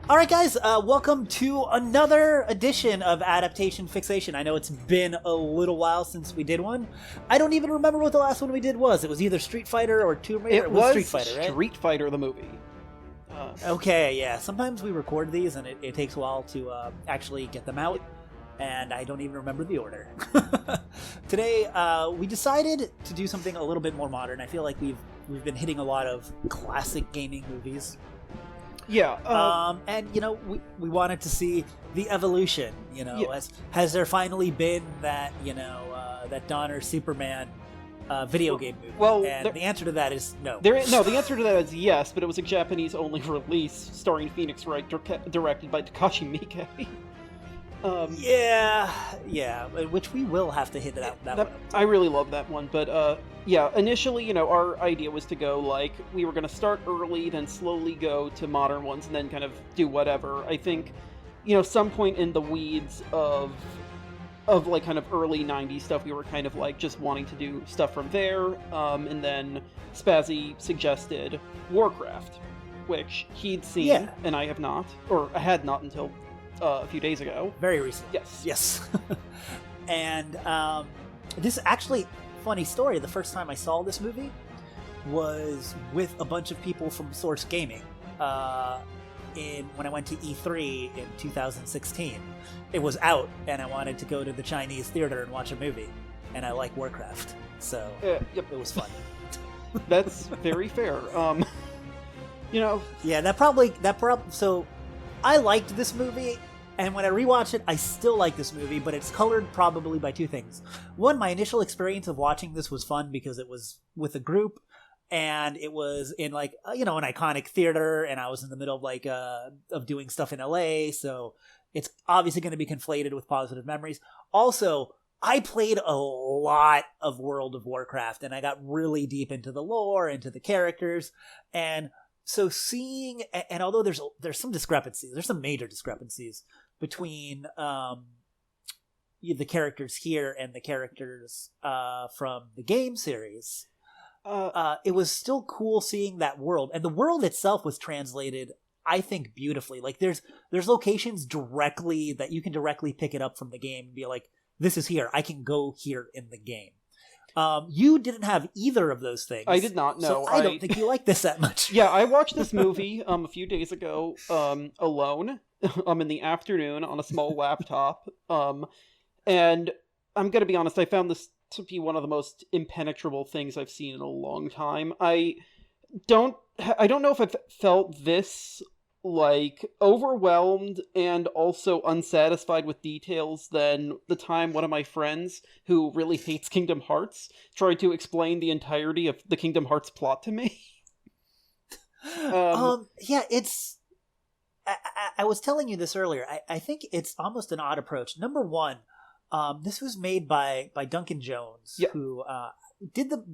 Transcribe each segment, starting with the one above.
All right, guys, welcome to another edition of Adaptation Fixation. I know it's been a little while since we did one. I don't even remember what the last one we did was. It was either Street Fighter or Tomb Raider. It was Street Fighter, right? Street Fighter, the movie. Okay, yeah. Sometimes we record these, and it takes a while to actually get them out, and I don't even remember the order. Today, we decided to do something a little bit more modern. I feel like we've been hitting a lot of classic gaming movies. Yeah. And we wanted to see the evolution. Has there finally been that that Donner Superman video game movie? Well, and the answer to that is no. The answer to that is yes, but it was a Japanese-only release starring Phoenix Wright, directed by Takashi Miike. Yeah, which we will have to hit that one. I really love that one, but initially, our idea was to go, we were going to start early, then slowly go to modern ones, and then kind of do whatever. I think, some point in the weeds of kind of early 90s stuff, we were kind of, just wanting to do stuff from there, and then Spazzy suggested Warcraft, which he'd seen, and I have not, or I had not until a few days ago. Very recent. Yes. And this actually, funny story, the first time I saw this movie was with a bunch of people from Source Gaming when I went to E3 in 2016. It was out, and I wanted to go to the Chinese theater and watch a movie, and I like Warcraft, so It was fun. That's very fair. Yeah, so I liked this movie, and when I rewatch it, I still like this movie, but it's colored probably by two things. One, my initial experience of watching this was fun because it was with a group, and it was in an iconic theater, and I was in the middle of of doing stuff in LA, so it's obviously going to be conflated with positive memories. Also, I played a lot of World of Warcraft, and I got really deep into the lore, into the characters, and so seeing, and although there's some discrepancies, there's some major discrepancies between the characters here and the characters from the game series, it was still cool seeing that world, and the world itself was translated, I think, beautifully. There's locations directly that you can directly pick it up from the game and be like, this is here. I can go here in the game. You didn't have either of those things. I did not know. So I don't think you like this that much. Yeah, I watched this movie a few days ago alone in the afternoon on a small laptop. And I'm going to be honest, I found this to be one of the most impenetrable things I've seen in a long time. I don't know if I've felt this overwhelmed and also unsatisfied with details than the time one of my friends who really hates Kingdom Hearts tried to explain the entirety of the Kingdom Hearts plot to me. It's I was telling you this earlier. I think it's almost an odd approach. Number one, this was made by Duncan Jones, who did the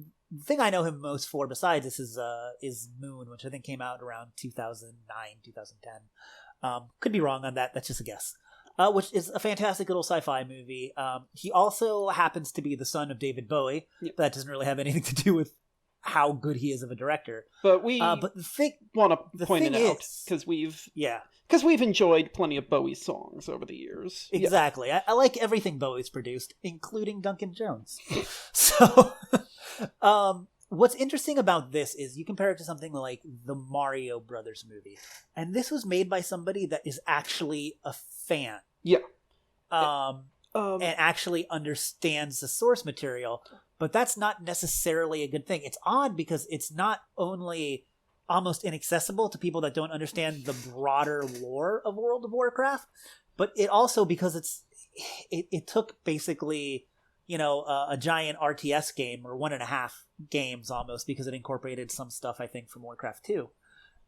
thing I know him most for, besides this, is Moon, which I think came out around 2009, 2010. Could be wrong on that. That's just a guess. Which is a fantastic little sci-fi movie. He also happens to be the son of David Bowie. But that doesn't really have anything to do with how good he is of a director. But we want to point it out because we've enjoyed plenty of Bowie's songs over the years. Exactly. I like everything Bowie's produced, including Duncan Jones. So what's interesting about this is you compare it to something like the Mario Brothers movie, and this was made by somebody that is actually a fan. And actually understands the source material, but that's not necessarily a good thing. It's odd because it's not only almost inaccessible to people that don't understand the broader lore of World of Warcraft, but it also, because it took basically a giant RTS game, or 1.5 games almost, because it incorporated some stuff, I think, from Warcraft 2,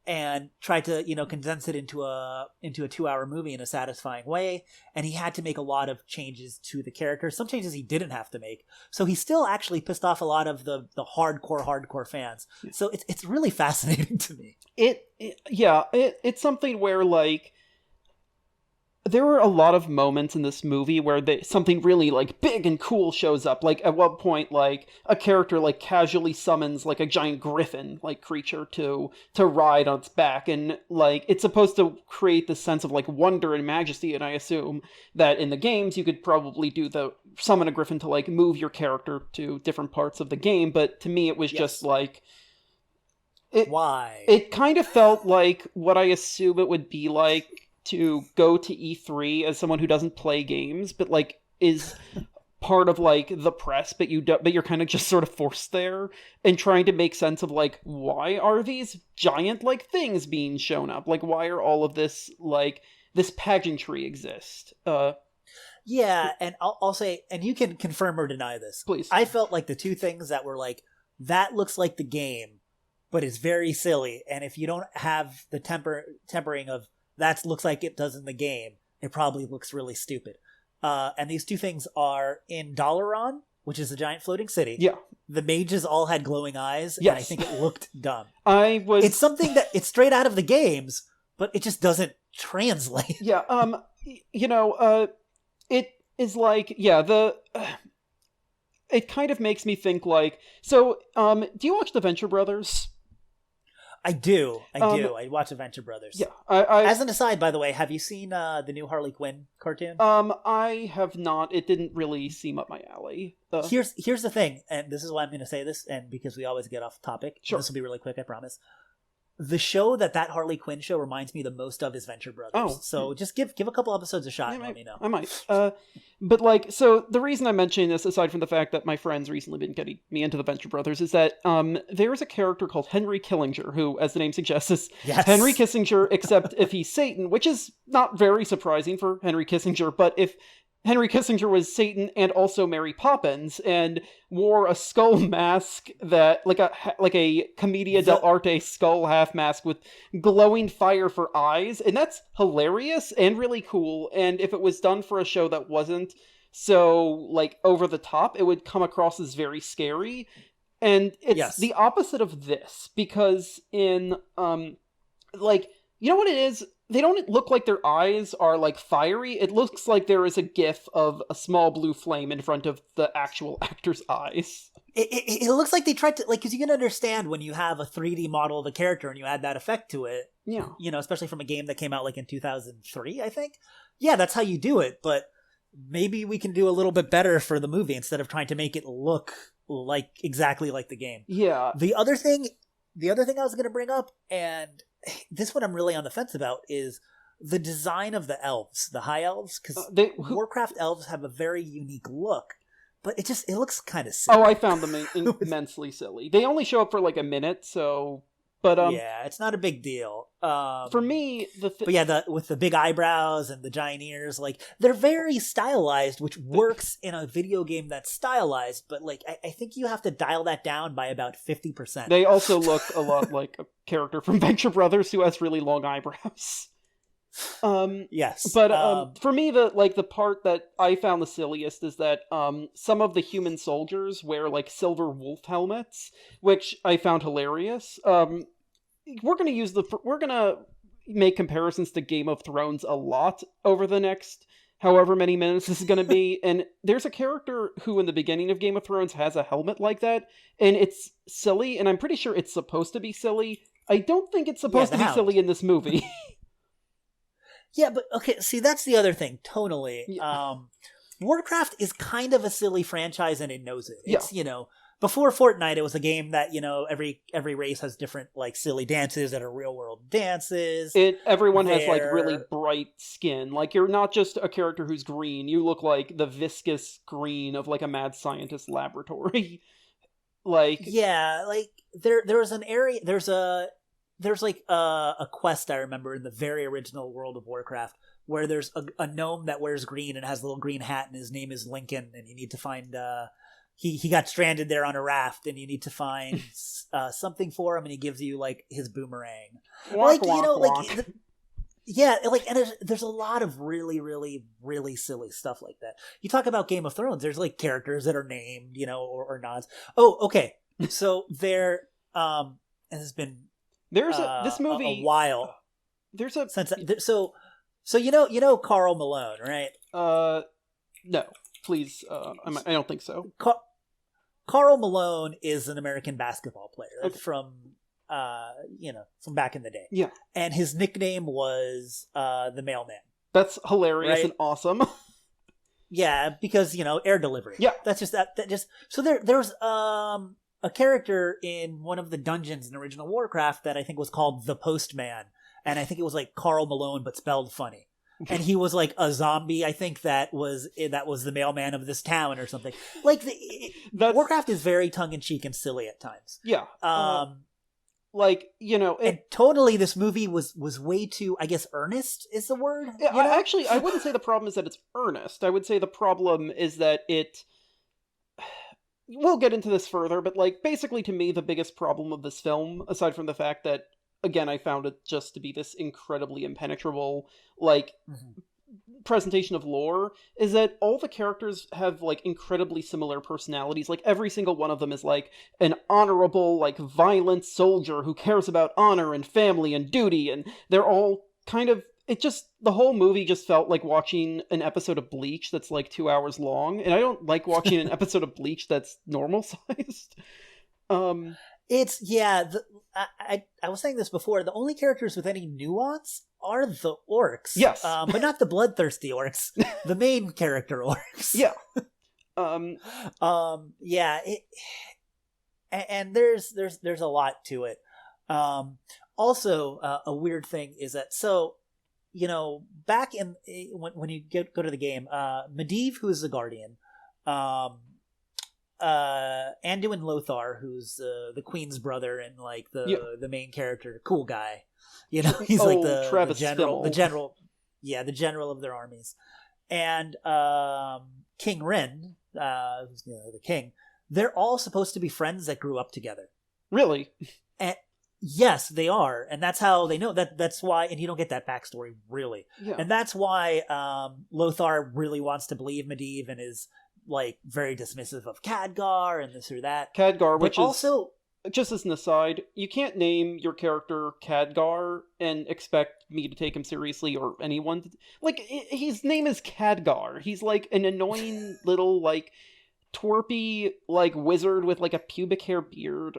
and tried to, condense it into a 2-hour movie in a satisfying way. And he had to make a lot of changes to the character, some changes he didn't have to make. So he still actually pissed off a lot of the hardcore fans. So it's really fascinating to me. It's something where, there were a lot of moments in this movie where something really, like, big and cool shows up. Like, at one point, like, a character, like, casually summons, like, a giant griffin, like, creature to ride on its back. And, like, it's supposed to create this sense of, like, wonder and majesty. And I assume that in the games, you could probably summon a griffin to, like, move your character to different parts of the game. But to me, it was just, like... Why? It kind of felt like what I assume it would be like to go to E3 as someone who doesn't play games, but like is part of like the press, but you're kind of just sort of forced there and trying to make sense of like, why are these giant like things being shown up? Like, why are all of this like this pageantry exist? Yeah, and I'll say, and you can confirm or deny this, please. I felt like the two things that were like, that looks like the game, but it's very silly, and if you don't have the tempering of that looks like it does in the game, it probably looks really stupid. And these two things are in Dalaran, which is a giant floating city. Yeah. The mages all had glowing eyes, yes. And I think it looked dumb. It's something that it's straight out of the games, but it just doesn't translate. Yeah, it is like, it kind of makes me think like, so, do you watch the Venture Brothers? I do. I watch Adventure Brothers. Yeah. As an aside, by the way, have you seen the new Harley Quinn cartoon? I have not. It didn't really seem up my alley. Here's the thing, and this is why I'm going to say this, and because we always get off topic. Sure. This will be really quick, I promise. The show that Harley Quinn show reminds me the most of is Venture Brothers. Oh. So just give a couple episodes a shot and let me know. I might. But like, so the reason I'm mentioning this, aside from the fact that my friend's recently been getting me into the Venture Brothers, is that there's a character called Henry Killinger, who, as the name suggests, is Henry Kissinger, except if he's Satan, which is not very surprising for Henry Kissinger, but if Henry Kissinger was Satan and also Mary Poppins and wore a skull mask that like a Commedia dell'arte skull half mask with glowing fire for eyes, and that's hilarious and really cool. And if it was done for a show that wasn't so like over the top, it would come across as very scary. And it's the opposite of this, because in like, you know what it is? They don't look like their eyes are, like, fiery. It looks like there is a gif of a small blue flame in front of the actual actor's eyes. It looks like they tried to, like, because you can understand when you have a 3D model of a character and you add that effect to it. Yeah. You know, especially from a game that came out, like, in 2003, I think. Yeah, that's how you do it, but maybe we can do a little bit better for the movie instead of trying to make it look like exactly like the game. Yeah. The other thing I was going to bring up, and this one I'm really on the fence about, is the design of the elves, the high elves, because Warcraft elves have a very unique look, but it looks kind of silly. Oh, I found them immensely silly. They only show up for like a minute, so... But yeah, it's not a big deal. For me, with the big eyebrows and the giant ears, like they're very stylized, which works in a video game that's stylized. But like, I think you have to dial that down by about 50%. They also look a lot like a character from Venture Brothers who has really long eyebrows. Yes, but for me, the part that I found the silliest is that some of the human soldiers wear like silver wolf helmets, which I found hilarious. We're gonna make comparisons to Game of Thrones a lot over the next however many minutes this is gonna be, and there's a character who in the beginning of Game of Thrones has a helmet like that, and it's silly, and I'm pretty sure it's supposed to be silly. I don't think it's supposed to be silly in this movie. Yeah, but okay, see, that's the other thing, tonally. Yeah. Warcraft is kind of a silly franchise, and it knows it. It's, before Fortnite, it was a game that, every race has different, like, silly dances that are real-world dances. Everyone has, like, really bright skin. Like, you're not just a character who's green. You look like the viscous green of, like, a mad scientist laboratory. Like... Yeah, like, there's an area... There's like a quest I remember in the very original World of Warcraft where there's a gnome that wears green and has a little green hat, and his name is Lincoln, and you need to find he got stranded there on a raft, and you need to find something for him, and he gives you like his boomerang. And there's a lot of really, really, really silly stuff like that. You talk about Game of Thrones, there's like characters that are named, or nods. Oh, okay. So there has been this movie a while. There's a so So you know Karl Malone, right? No, please. I don't think so. Karl Malone is an American basketball player Okay. from from back in the day. Yeah, And his nickname was the Mailman. that's hilarious Right? and awesome. Yeah, because air delivery. Yeah. That's just that just so there's a character in one of the dungeons in original Warcraft that I think was called the Postman, and I think it was like Karl Malone but spelled funny. And he was like a zombie, I think that was the mailman of this town or something. Like Warcraft is very tongue in cheek and silly at times. Yeah. And totally this movie was way too, I guess, earnest is the word. Actually, I wouldn't say the problem is that it's earnest. I would say the problem is that we'll get into this further, but basically to me the biggest problem of this film, aside from the fact that, again, I found it just to be this incredibly impenetrable presentation of lore, is that all the characters have incredibly similar personalities. Every single one of them is an honorable, violent soldier who cares about honor and family and duty, and they're all kind of, the whole movie just felt like watching an episode of Bleach that's 2 hours long, and I don't like watching an episode of Bleach that's normal sized. I was saying this before, the only characters with any nuance are the orcs. Yes. But not the bloodthirsty orcs. The main character orcs. Yeah. And there's a lot to it. Also, a weird thing is that, back in when you go to the game, Medivh, who is the guardian, Anduin Lothar, who's the queen's brother and the main character, cool guy. He's the general, the general of their armies, and King Rin, who's the king. They're all supposed to be friends that grew up together. Really? And yes, they are, and that's how they know that. That's why, and you don't get that backstory really, and that's why Lothar really wants to believe Medivh and is very dismissive of Khadgar and this or that. Khadgar, which also, just as an aside, you can't name your character Khadgar and expect me to take him seriously or anyone. His name is Khadgar. He's an annoying little twerpy wizard with a pubic hair beard.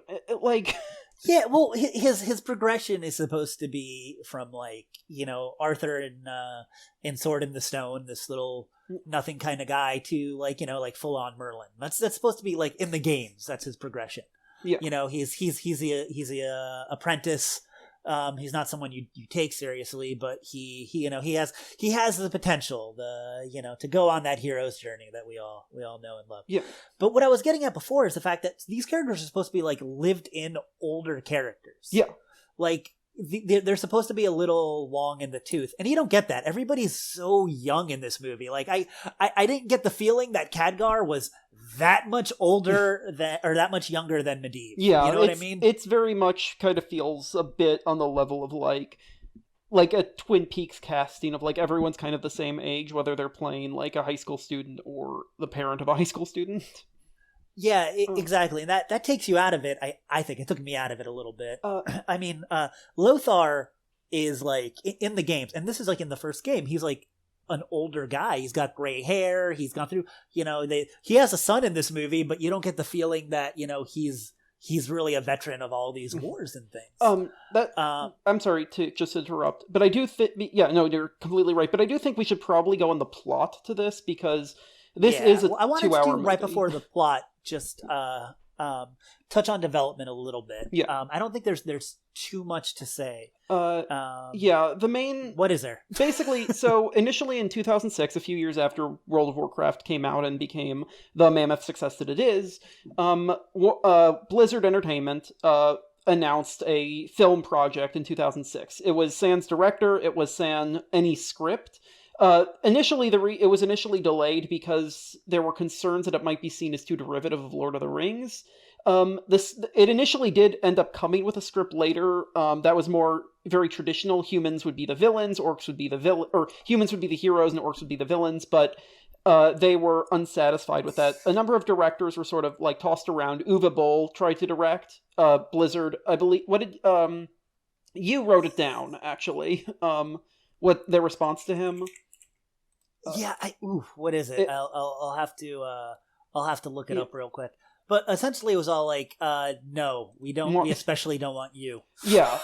Yeah, well, his progression is supposed to be from Arthur in Sword in the Stone, this little nothing kind of guy, to full on Merlin. That's supposed to be in the games. That's his progression. Yeah, he's a apprentice. He's not someone you take seriously, but he has the potential to go on that hero's journey that we all know and love. Yeah. But what I was getting at before is the fact that these characters are supposed to be lived in older characters. Yeah. They're supposed to be a little long in the tooth, and you don't get that. Everybody's so young in this movie. I didn't get the feeling that Khadgar was that much older or that much younger than Medivh. Yeah, you know what I mean? It's very much kind of feels a bit on the level of a Twin Peaks casting of everyone's kind of the same age, whether they're playing a high school student or the parent of a high school student. Yeah, exactly. And that takes you out of it. I think it took me out of it a little bit. I mean, Lothar is in the games, and this is in the first game, he's an older guy. He's got gray hair. He's gone through, he has a son in this movie, but you don't get the feeling that, he's really a veteran of all these wars and things. I'm sorry to just interrupt, but I do think, you're completely right. But I do think we should probably go on the plot to this, because this is a 2-hour I wanted to do right movie. before the plot, just touch on development a little bit. Yeah. I don't think there's too much to say. The main... What is there? Basically, so initially in 2006, a few years after World of Warcraft came out and became the mammoth success that it is, Blizzard Entertainment announced a film project in 2006. It was sans director, it was sans any script. Initially, it was initially delayed because there were concerns that it might be seen as too derivative of Lord of the Rings. It initially did end up coming with a script later that was more very traditional. Humans would be the villains, orcs would be or humans would be the heroes, and orcs would be the villains. But they were unsatisfied with that. A number of directors were sort of tossed around. Uwe Boll tried to direct. Blizzard, I believe. What did you wrote it down actually? what their response to him. What is it? I'll have to look it up real quick. But essentially, it was all like, "No, we don't. We especially don't want you." Yeah,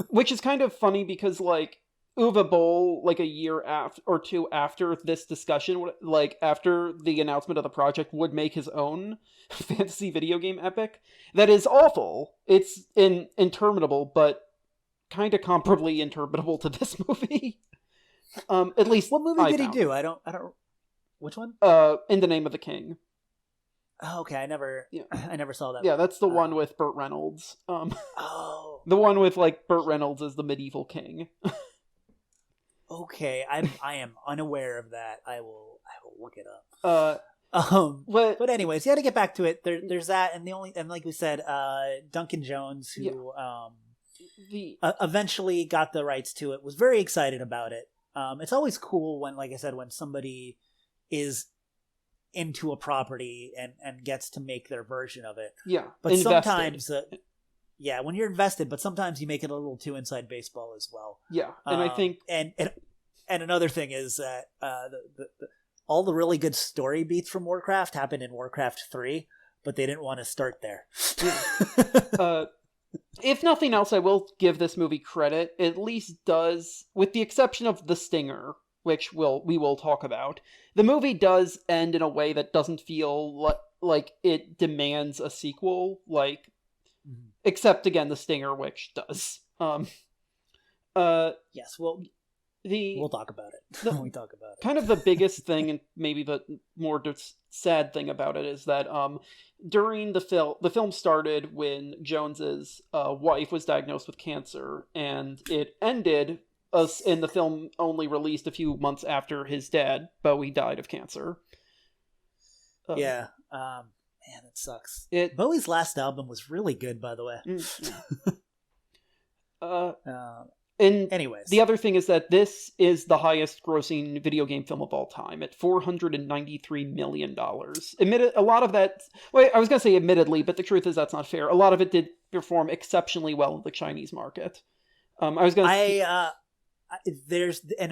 which is kind of funny because like Uwe Boll, like a year or two after this discussion, like after the announcement of the project, would make his own fantasy video game epic that is awful. It's interminable, but kind of comparably interminable to this movie. At least, what movie did he do? I don't. Which one? In the Name of the King. Oh, okay, I never saw that. Yeah, that's the one with Burt Reynolds. The one with like Burt Reynolds as the medieval king. Okay, I am unaware of that. I will look it up. But anyways, yeah, to get back to it, there's that, and like we said, Duncan Jones, who eventually got the rights to it, was very excited about it. It's always cool when, like I said, when somebody is into a property and gets to make their version of it. Yeah, but invested. Sometimes, when you're invested, but sometimes you make it a little too inside baseball as well. Yeah, and I think and another thing is that all the really good story beats from Warcraft happened in Warcraft 3, but they didn't want to start there. If nothing else, I will give this movie credit. It at least does, with the exception of the stinger, which we will talk about. The movie does end in a way that doesn't feel like it demands a sequel, except again the stinger, which does. Yes, well, we'll talk about it when we talk about it. Kind of the biggest thing, and maybe the more sad thing about it, is that during the film started when Jones's wife was diagnosed with cancer, and it ended in the film only released a few months after his dad, Bowie, died of cancer. Man, it sucks. Bowie's last album was really good, by the way. And anyways, the other thing is that this is the highest grossing video game film of all time at $493 million. A lot of that, I was going to say admittedly, but the truth is that's not fair. A lot of it did perform exceptionally well in the Chinese market. And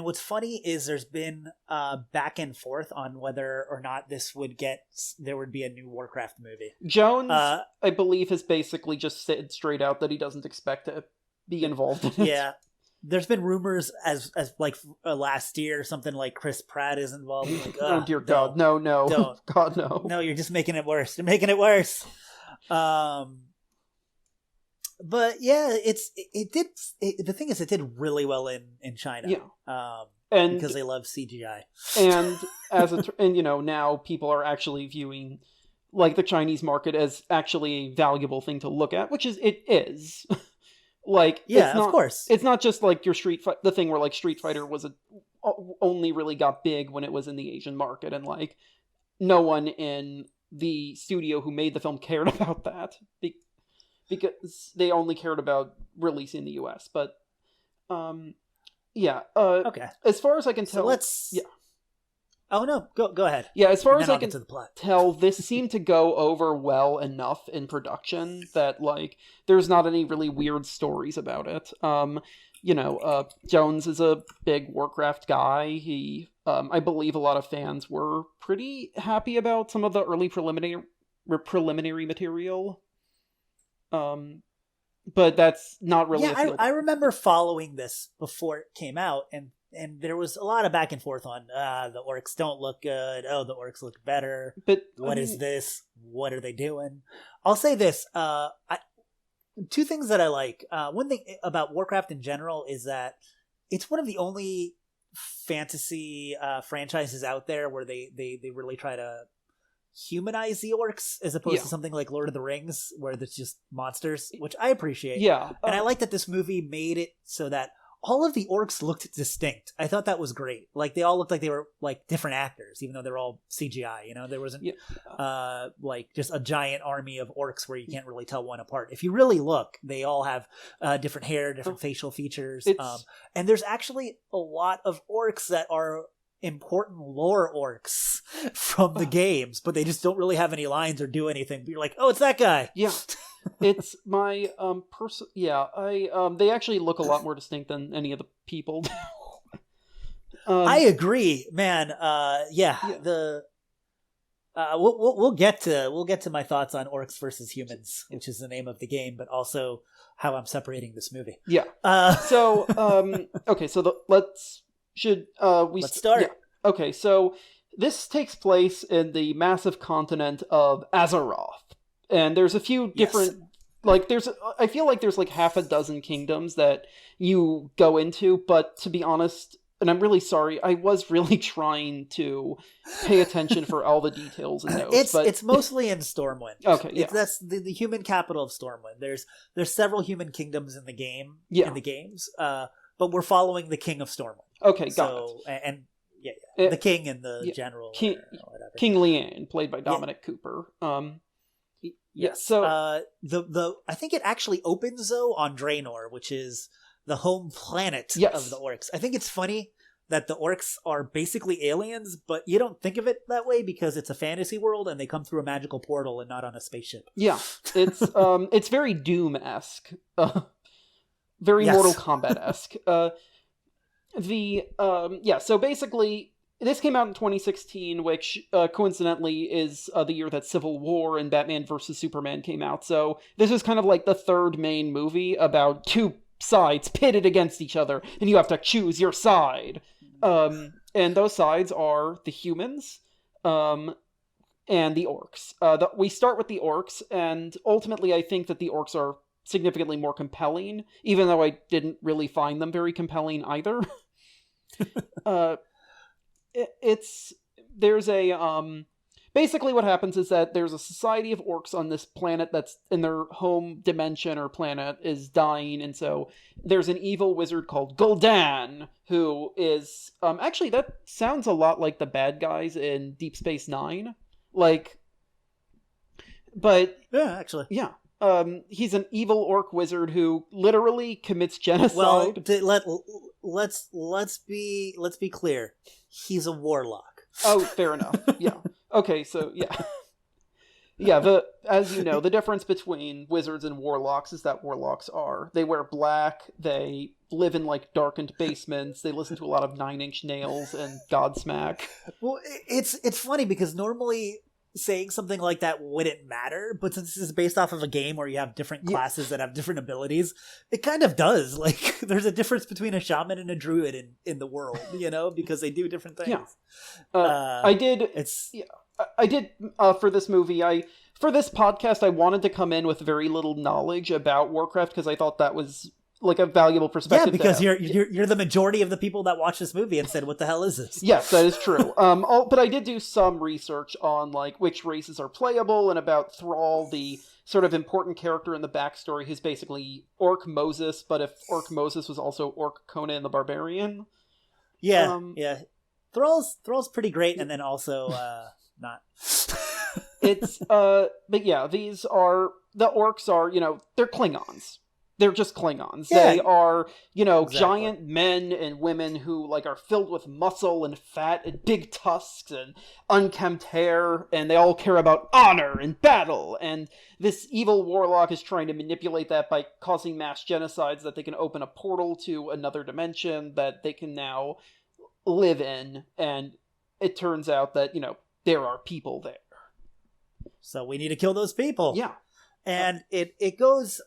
what's funny is there's been back and forth on whether or not there would be a new Warcraft movie. Jones, I believe, has basically just said straight out that he doesn't expect to be involved in it. Yeah. There's been rumors as last year, something like Chris Pratt is involved. Like, oh dear God, no. Don't. God, no. No, you're just making it worse. You're making it worse. But yeah, the thing is, it did really well in China. Yeah. And because they love CGI. And now people are actually viewing like the Chinese market as actually a valuable thing to look at, which it is. Like, yeah, of course. It's not just like your the thing where like Street Fighter was only really got big when it was in the Asian market, and like no one in the studio who made the film cared about that because they only cared about releasing the US. But okay. As far as I can tell, Oh no, go ahead. Yeah, as far as I can tell, this seemed to go over well enough in production that like there's not any really weird stories about it. Jones is a big Warcraft guy. He, I believe, a lot of fans were pretty happy about some of the early preliminary material. But that's not really. Yeah, I remember following this before it came out, and there was a lot of back and forth on the orcs don't look good. Oh, the orcs look better. But what is this? What are they doing? I'll say this. Two things that I like. One thing about Warcraft in general is that it's one of the only fantasy franchises out there where they really try to humanize the orcs as opposed to something like Lord of the Rings where it's just monsters, which I appreciate. Yeah. And I like that this movie made it so that all of the orcs looked distinct. I thought that was great. Like, they all looked like they were like different actors, even though they're all CGI. There wasn't like just a giant army of orcs where you can't really tell one apart. If you really look, they all have different hair, different facial features. And there's actually a lot of orcs that are important lore orcs from the games, but they just don't really have any lines or do anything. But you're like, oh, it's that guy. Yeah. It's my they actually look a lot more distinct than any of the people do. I agree, man. Yeah. We'll get to my thoughts on Orcs versus Humans, which is the name of the game, but also how I'm separating this movie. Yeah. Okay. So let's start? Yeah. Okay. So this takes place in the massive continent of Azeroth, and there's a few different. Like, I feel like there's like half a dozen kingdoms that you go into, but to be honest, and I'm really sorry, I was really trying to pay attention for all the details and notes. It's mostly in Stormwind. Okay, yeah. That's the human capital of Stormwind. There's several human kingdoms in the game, in the games, but we're following the king of Stormwind. Okay, got it. And the king and the general. King Leanne, played by Dominic Cooper. Yes. So I think it actually opens though on Draenor, which is the home planet of the Orcs. I think it's funny that the Orcs are basically aliens, but you don't think of it that way because it's a fantasy world and they come through a magical portal and not on a spaceship. Yeah, it's very Doom-esque, very Mortal Kombat-esque. So basically, this came out in 2016, which coincidentally is the year that Civil War and Batman vs. Superman came out. So this is kind of like the third main movie about two sides pitted against each other, and you have to choose your side. And those sides are the humans and the Orcs. We start with the Orcs, and ultimately I think that the Orcs are significantly more compelling, even though I didn't really find them very compelling either. Basically what happens is that there's a society of Orcs on this planet that's in their home dimension or planet is dying, and so there's an evil wizard called Gul'dan, who is actually, that sounds a lot like the bad guys in Deep Space Nine, he's an evil orc wizard who literally commits genocide. Well, let's be clear. He's a warlock. Oh, fair enough. Yeah. Okay, so as you know, the difference between wizards and warlocks is that warlocks they wear black, they live in like darkened basements, they listen to a lot of Nine Inch Nails and Godsmack. Well, it's funny because normally saying something like that wouldn't matter, but since this is based off of a game where you have different classes that have different abilities, it kind of does. Like, there's a difference between a shaman and a druid in the world, because they do different things. I did for this movie, for this podcast, I wanted to come in with very little knowledge about Warcraft because I thought that was like a valuable perspective. Yeah, because you're the majority of the people that watch this movie and said, "What the hell is this?" Yes, that is true. But I did do some research on like which races are playable and about Thrall, the sort of important character in the backstory, who's basically Orc Moses, but if Orc Moses was also Orc Conan the Barbarian. Yeah, Thrall's pretty great, and then also not. But yeah, the Orcs are, they're Klingons. They're just Klingons. Yeah. They are, giant men and women who, are filled with muscle and fat and big tusks and unkempt hair, and they all care about honor and battle. And this evil warlock is trying to manipulate that by causing mass genocides that they can open a portal to another dimension that they can now live in. And it turns out that, there are people there. So we need to kill those people. Yeah. And it goes...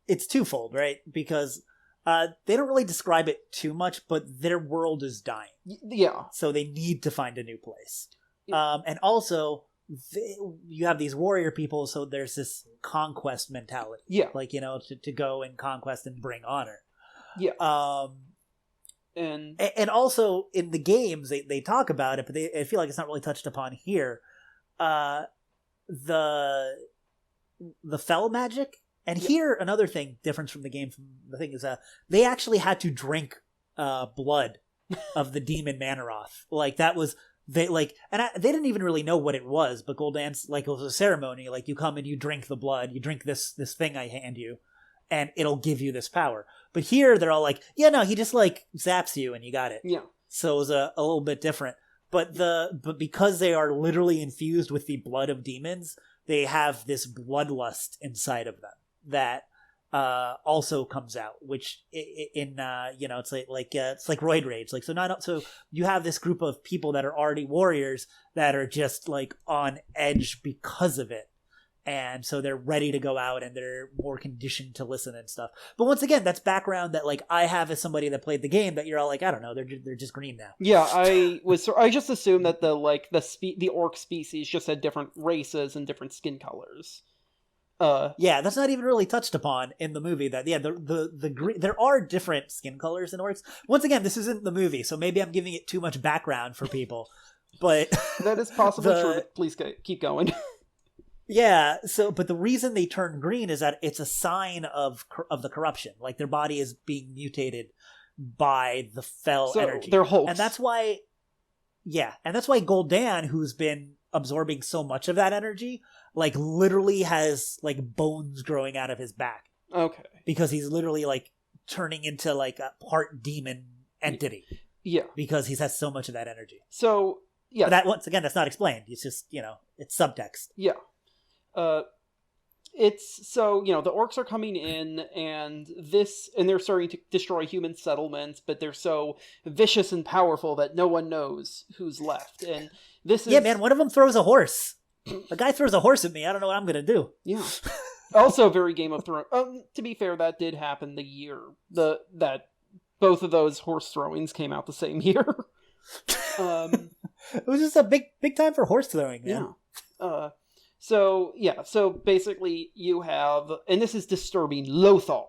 It's twofold, right? Because they don't really describe it too much, but their world is dying. Yeah. So they need to find a new place. Yeah. And also, you have these warrior people, so there's this conquest mentality. Yeah. To go and conquest and bring honor. Yeah. And also, in the games, they talk about it, but I feel like it's not really touched upon here. The fel magic. And here, another thing, difference from the game, from the thing is, they actually had to drink blood of the demon Manaroth. That was, they didn't even really know what it was, but Gul'dan's, it was a ceremony, you come and you drink the blood, you drink this thing I hand you, and it'll give you this power. But here, they're all he just, zaps you and you got it. Yeah. So it was a little bit different. But because they are literally infused with the blood of demons, they have this bloodlust inside of them that also comes out, which in it's like roid rage. Like so you have this group of people that are already warriors that are just like on edge because of it. And so they're ready to go out and they're more conditioned to listen and stuff. But once again, that's background that like I have as somebody that played the game that you're all like, I don't know, they're just green now. Yeah, I just assumed that the orc species just had different races and different skin colors. Yeah, that's not even really touched upon in the movie. That there are different skin colors in orcs. Once again, this isn't the movie, so maybe I'm giving it too much background for people. But that is possibly true. But please keep going. Yeah, but the reason they turn green is that it's a sign of the corruption. Like their body is being mutated by the fell energy. They're hulks. And that's why Gul'dan, who's been absorbing so much of that energy, like literally has like bones growing out of his back. Okay. Because he's literally like turning into like a part demon entity. Yeah. Because he has so much of that energy. So, yeah. But that, once again, that's not explained. It's just, it's subtext. Yeah. It's so, the orcs are coming in and they're starting to destroy human settlements, but they're so vicious and powerful that no one knows who's left. And this is... Yeah, man, one of them throws a horse. A guy throws a horse at me. I don't know what I'm going to do. Yeah. Also very Game of Thrones. To be fair, that did happen the year that both of those horse throwings came out the same year. It was just a big time for horse throwing, man. Yeah. So basically you have, and this is disturbing, Lothar,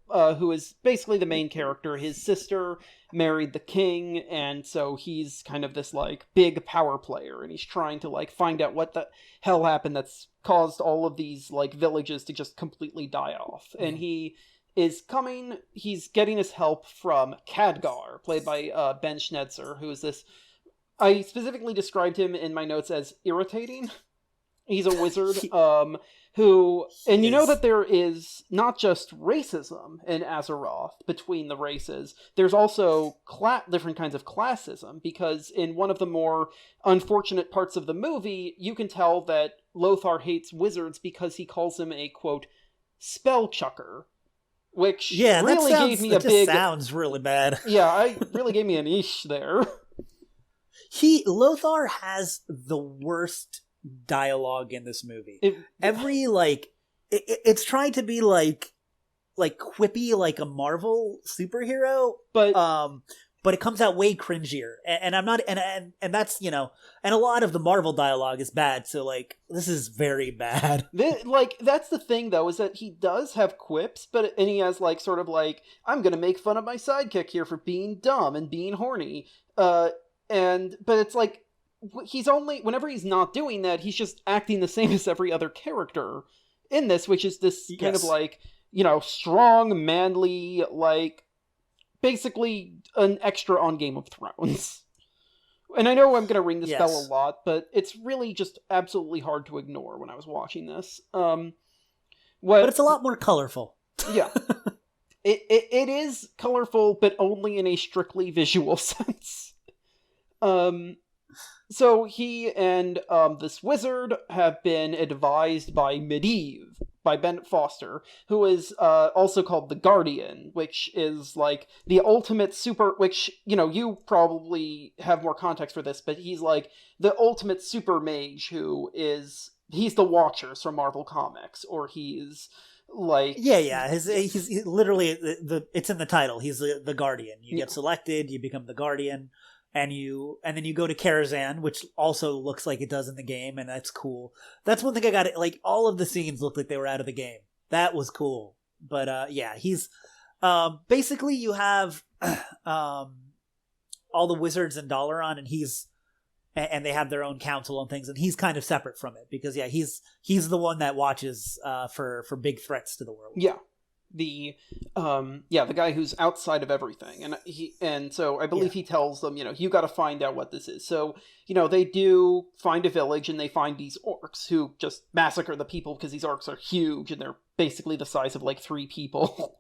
who is basically the main character. His sister married the king, and so he's kind of this, like, big power player, and he's trying to, like, find out what the hell happened that's caused all of these, like, villages to just completely die off. Mm. And he's getting his help from Khadgar, played by Ben Schnetzer, who is this, I specifically described him in my notes as irritating. He's a wizard, who, and you know that there is not just racism in Azeroth between the races, there's also different kinds of classism, because in one of the more unfortunate parts of the movie, you can tell that Lothar hates wizards because he calls him a, quote, spell chucker, which really gave me a big... sounds really bad. Yeah, really gave me an ish there. Lothar has the worst dialogue in this movie. It's trying to be like quippy, like a Marvel superhero, but it comes out way cringier. And I'm not, and that's, and a lot of the Marvel dialogue is bad. So like, this is very bad. That's the thing though, is that he does have quips, and he has like, sort of like, I'm going to make fun of my sidekick here for being dumb and being horny. But it's like, whenever he's not doing that, he's just acting the same as every other character in this, which is this kind of like, strong, manly, like, basically an extra on Game of Thrones. And I know I'm going to ring this bell a lot, but it's really just absolutely hard to ignore when I was watching this. But it's a lot more colorful. Yeah. It is colorful, but only in a strictly visual sense. So he and this wizard have been advised by Medivh, by Bennett Foster, who is also called the Guardian, which is like the ultimate which, you probably have more context for this, but he's like the ultimate super mage he's the Watchers from Marvel Comics, or he's like... Yeah, he's literally, it's in the title, he's the Guardian. You get selected, you become the Guardian. And then you go to Karazhan, which also looks like it does in the game, and that's cool. That's one thing I got. Like, all of the scenes looked like they were out of the game. That was cool. But he's basically you have all the wizards in Dalaran, and they have their own council and things, and he's kind of separate from it because he's the one that watches for big threats to the world. Yeah. The guy who's outside of everything, and so I believe he tells them, you got to find out what this is. So they do find a village, and they find these orcs who just massacre the people because these orcs are huge and they're basically the size of like 3 people.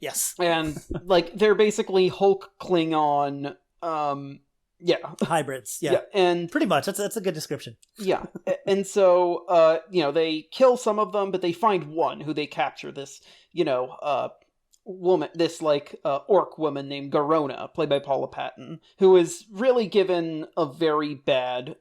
Yes, and like they're basically Hulk Klingon hybrids. Yeah, and pretty much that's a good description. Yeah, and so they kill some of them, but they find one who they capture. This woman, this orc woman named Garona, played by Paula Patton, who is really given a very bad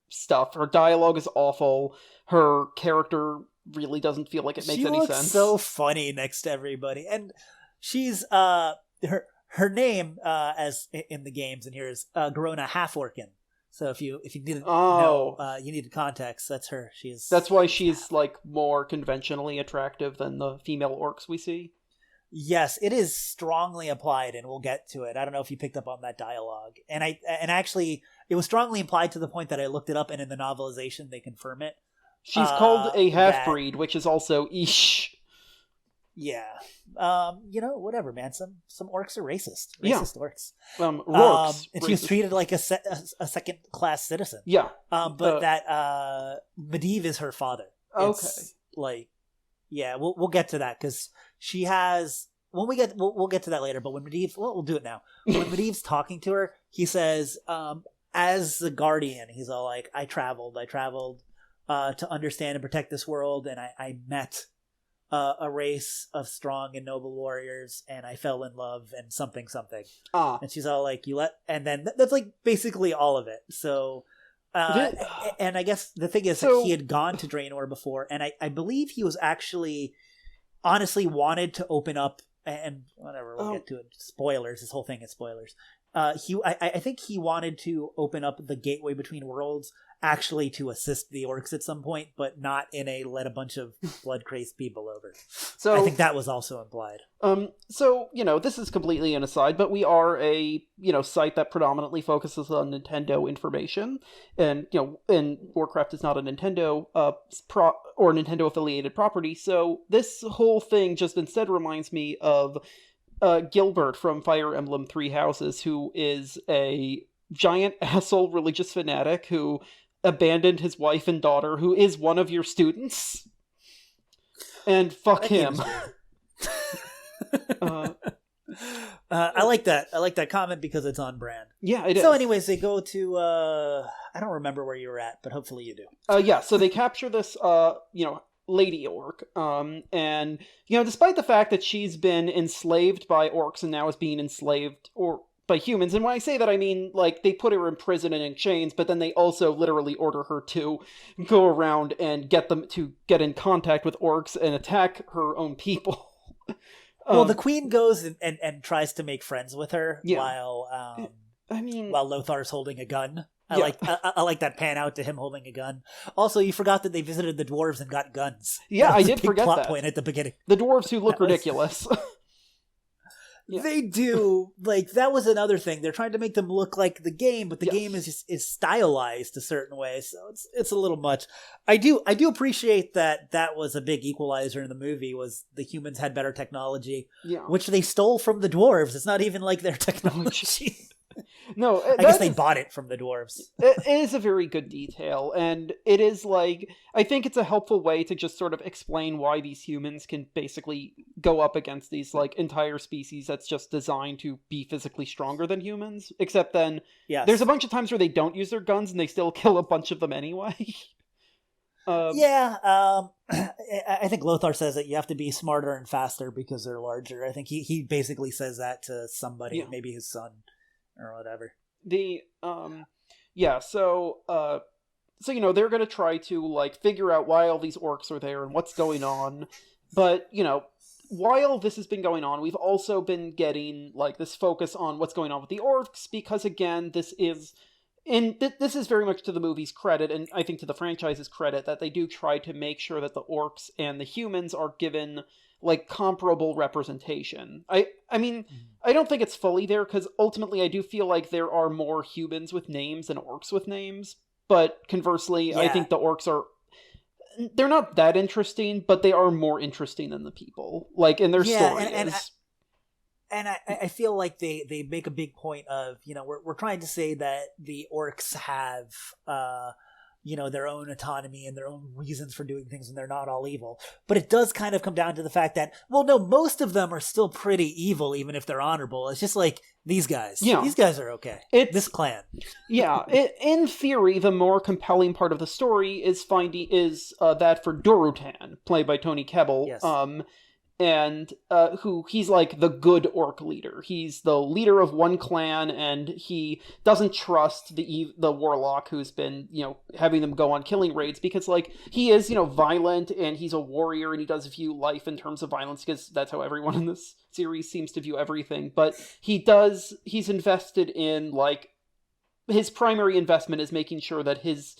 stuff. Her dialogue is awful. Her character really doesn't feel like it makes any sense. So funny next to everybody, and she's her name as in the games in here is Garona Half-Orcan. So if you didn't know, you needed context. That's her. That's why she's more conventionally attractive than the female orcs we see. Yes, it is strongly applied, and we'll get to it. I don't know if you picked up on that dialogue, and actually, it was strongly implied to the point that I looked it up, and in the novelization they confirm it. She's called a half-breed, which is also ish. Yeah. Whatever, man. Some orcs are racist. Racist orcs. Orcs. And she was treated like a second-class citizen. Yeah. But that Medivh is her father. Okay. We'll get to that, because she has... When we get... We'll get to that later, but when Medivh... Well, we'll do it now. When Medivh's talking to her, he says, as the Guardian, he's all like, I traveled to understand and protect this world, and I met a race of strong and noble warriors, and I fell in love, and something. And she's all like, and then that's basically all of it. So, and I guess the thing is that he had gone to Draenor before, and I believe he was actually honestly wanted to open up, and whatever, we'll get to it. Spoilers, this whole thing is spoilers. I think he wanted to open up the gateway between worlds, actually to assist the orcs at some point, but not in a let a bunch of blood-crazed people over. So I think that was also implied. This is completely an aside, but we are a, site that predominantly focuses on Nintendo information. And, and Warcraft is not a Nintendo or Nintendo-affiliated property, so this whole thing just instead reminds me of Gilbert from Fire Emblem Three Houses, who is a giant asshole religious fanatic who abandoned his wife and daughter, who is one of your students. And fuck him. I like that. I like that comment because it's on brand. Yeah, it is. So anyways, they go to, I don't remember where you were at, but hopefully you do. So they capture this, lady orc, and despite the fact that she's been enslaved by orcs and now is being enslaved by humans, and when I say that I mean they put her in prison and in chains, but then they also literally order her to go around and get them to get in contact with orcs and attack her own people. Well, the queen goes and tries to make friends with her while Lothar's holding a gun. I like that pan out to him holding a gun. Also, you forgot that they visited the dwarves and got guns. Yeah, I did forget plot that. Point at the beginning. The dwarves who look ridiculous. They do. That was another thing. They're trying to make them look like the game, but the game is stylized a certain way, so it's a little much. I do appreciate that was a big equalizer in the movie, was the humans had better technology, which they stole from the dwarves. It's not even like their technology. No, I guess they bought it from the dwarves. It is a very good detail, and it is I think it's a helpful way to just sort of explain why these humans can basically go up against these entire species that's just designed to be physically stronger than humans, except then there's a bunch of times where they don't use their guns and they still kill a bunch of them anyway. I think Lothar says that you have to be smarter and faster because they're larger. I think he basically says that to somebody, maybe his son or whatever. So they're going to try to figure out why all these orcs are there and what's going on. But, while this has been going on, we've also been getting this focus on what's going on with the orcs, because again, this is very much to the movie's credit, and I think to the franchise's credit, that they do try to make sure that the orcs and the humans are given comparable representation. I mean, I don't think it's fully there, because ultimately I do feel like there are more humans with names than orcs with names, but conversely, I think the orcs they're not that interesting, but they are more interesting than the people, in their story. And I feel like they make a big point of, we're trying to say that the orcs have, their own autonomy and their own reasons for doing things, and they're not all evil. But it does kind of come down to the fact that, well, no, most of them are still pretty evil, even if they're honorable. It's just like these guys. Yeah. These guys are okay. This clan. Yeah, in theory, the more compelling part of the story is that for Dorutan, played by Tony Kebbell. Yes. And he's like the good orc leader. He's the leader of one clan, and he doesn't trust the warlock who's been, having them go on killing raids, because like he is, violent, and he's a warrior, and he does view life in terms of violence, because that's how everyone in this series seems to view everything. But he's invested in, like, his primary investment is making sure that his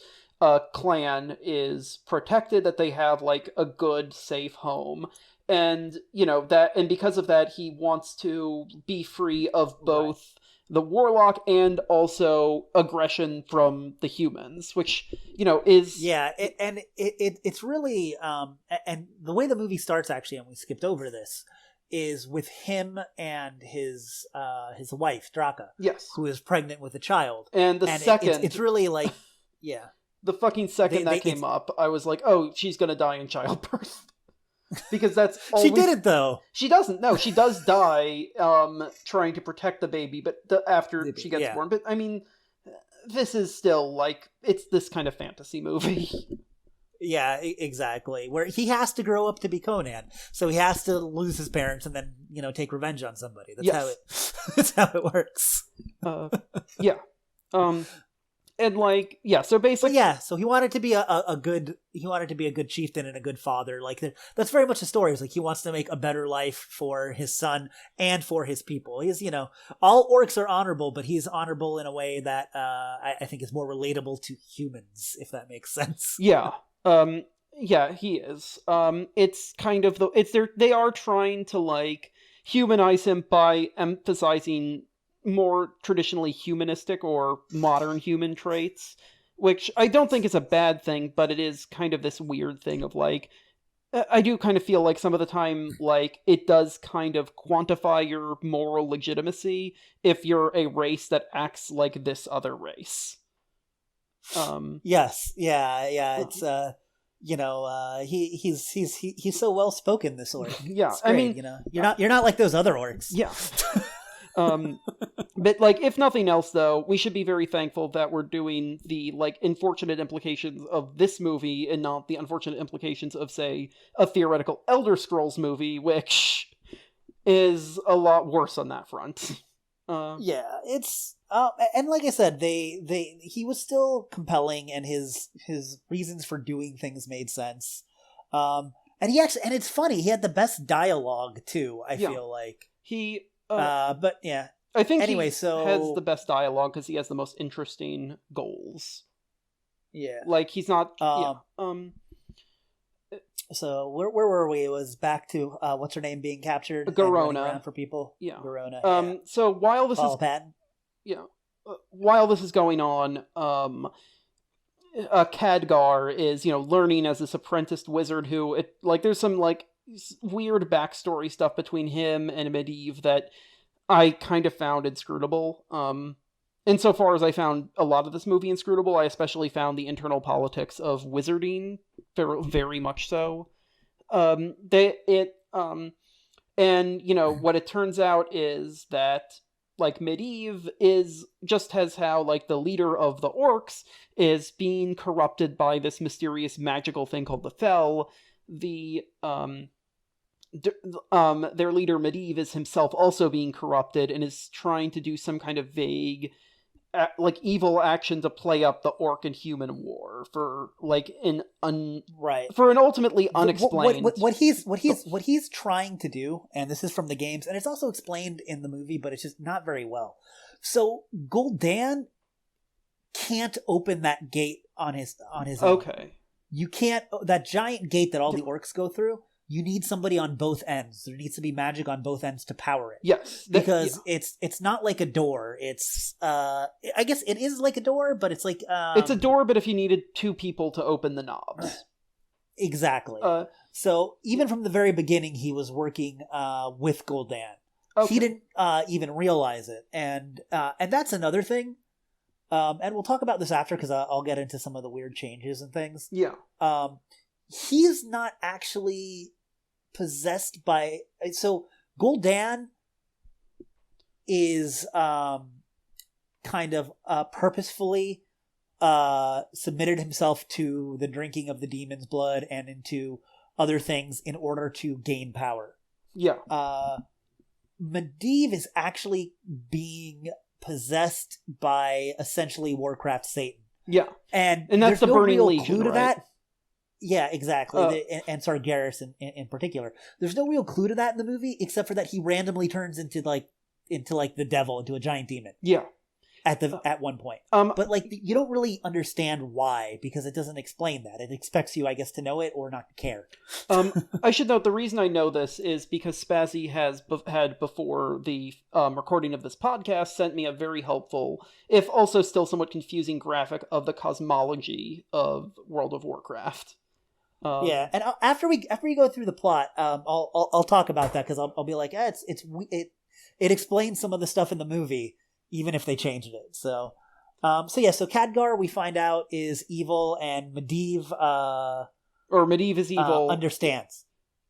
clan is protected, that they have like a good, safe home. And, and because of that, he wants to be free of both the warlock and also aggression from the humans, which, is... Yeah, it's really... and the way the movie starts, actually, and we skipped over this, is with him and his wife, Draka. Yes. Who is pregnant with a child. And second... It's really like... Yeah. The fucking second that came up, I was like, oh, she's gonna die in childbirth. Because that's always... She didn't, though. She doesn't. No, she does die trying to protect the baby, but after she gets born. But, I mean, this is still, like, it's this kind of fantasy movie. Yeah, exactly. Where he has to grow up to be Conan. So he has to lose his parents and then, take revenge on somebody. That's how it works. Yeah. And like, yeah, so basically, so he wanted to be a good chieftain and a good father. Like that's very much the story. It's like he wants to make a better life for his son and for his people. He's, all orcs are honorable, but he's honorable in a way that I think is more relatable to humans, if that makes sense. Yeah. Yeah, he is. It's kind of they are trying to like humanize him by emphasizing more traditionally humanistic or modern human traits, which I don't think is a bad thing, but it is kind of this weird thing of like, I do kind of feel like some of the time, like, it does kind of quantify your moral legitimacy if you're a race that acts like this other race. Yes. Yeah. It's, he's so well spoken, this orc. Yeah. I mean, you're not like those other orcs. Yeah. But like, if nothing else, though, we should be very thankful that we're doing the like unfortunate implications of this movie and not the unfortunate implications of, say, a theoretical Elder Scrolls movie, which is a lot worse on that front. Yeah, it's and like I said, he was still compelling, and his reasons for doing things made sense. And it's funny, he had the best dialogue too. I feel like he. But yeah. I think anyway, he has the best dialogue because he has the most interesting goals. Yeah. Like, he's not... So, where were we? It was back to, what's her name being captured? Garona. For people. Yeah. Garona, So, while this Paul Patton. Yeah. While this is going on, Khadgar is, learning as this apprenticed wizard who, there's some, weird backstory stuff between him and Medivh that I kind of found inscrutable. Insofar as I found a lot of this movie inscrutable, I especially found the internal politics of wizarding very, very much so. And what it turns out is that Medivh has how the leader of the orcs is being corrupted by this mysterious magical thing called the Fel. Their leader Medivh is himself also being corrupted and is trying to do some kind of vague evil action to play up the orc and human war for an ultimately unexplained what he's trying to do, and this is from the games, and it's also explained in the movie, but it's just not very well. So Gul'dan can't open that gate on his own. Okay. You can't, that giant gate that all the orcs go through, you need somebody on both ends. There needs to be magic on both ends to power it. Yes. Because it's not like a door. It's, I guess it is like a door, but it's like... it's a door, but if you needed two people to open the knobs. Exactly. So even from the very beginning, he was working with Gul'dan. Okay. He didn't even realize it. And that's another thing. and we'll talk about this after because I'll get into some of the weird changes and things. Yeah. He's not actually possessed by... So Gul'dan is kind of purposefully submitted himself to the drinking of the demon's blood and into other things in order to gain power. Yeah. Medivh is actually being possessed by essentially Warcraft Satan. Yeah. And that's the no Burning real Legion, clue to right? that. Yeah, exactly. And Sargeras in particular. There's no real clue to that in the movie, except for that he randomly turns into the devil, into a giant demon. Yeah. At one point. But you don't really understand why, because it doesn't explain that. It expects you, I guess, to know it or not to care. I should note the reason I know this is because Spazzy had before the recording of this podcast sent me a very helpful, if also still somewhat confusing graphic of the cosmology of World of Warcraft. Yeah, and after we go through the plot, I'll talk about that because I'll be like, it explains some of the stuff in the movie, even if they changed it. So Khadgar, we find out, is evil, and Medivh is evil. Understands.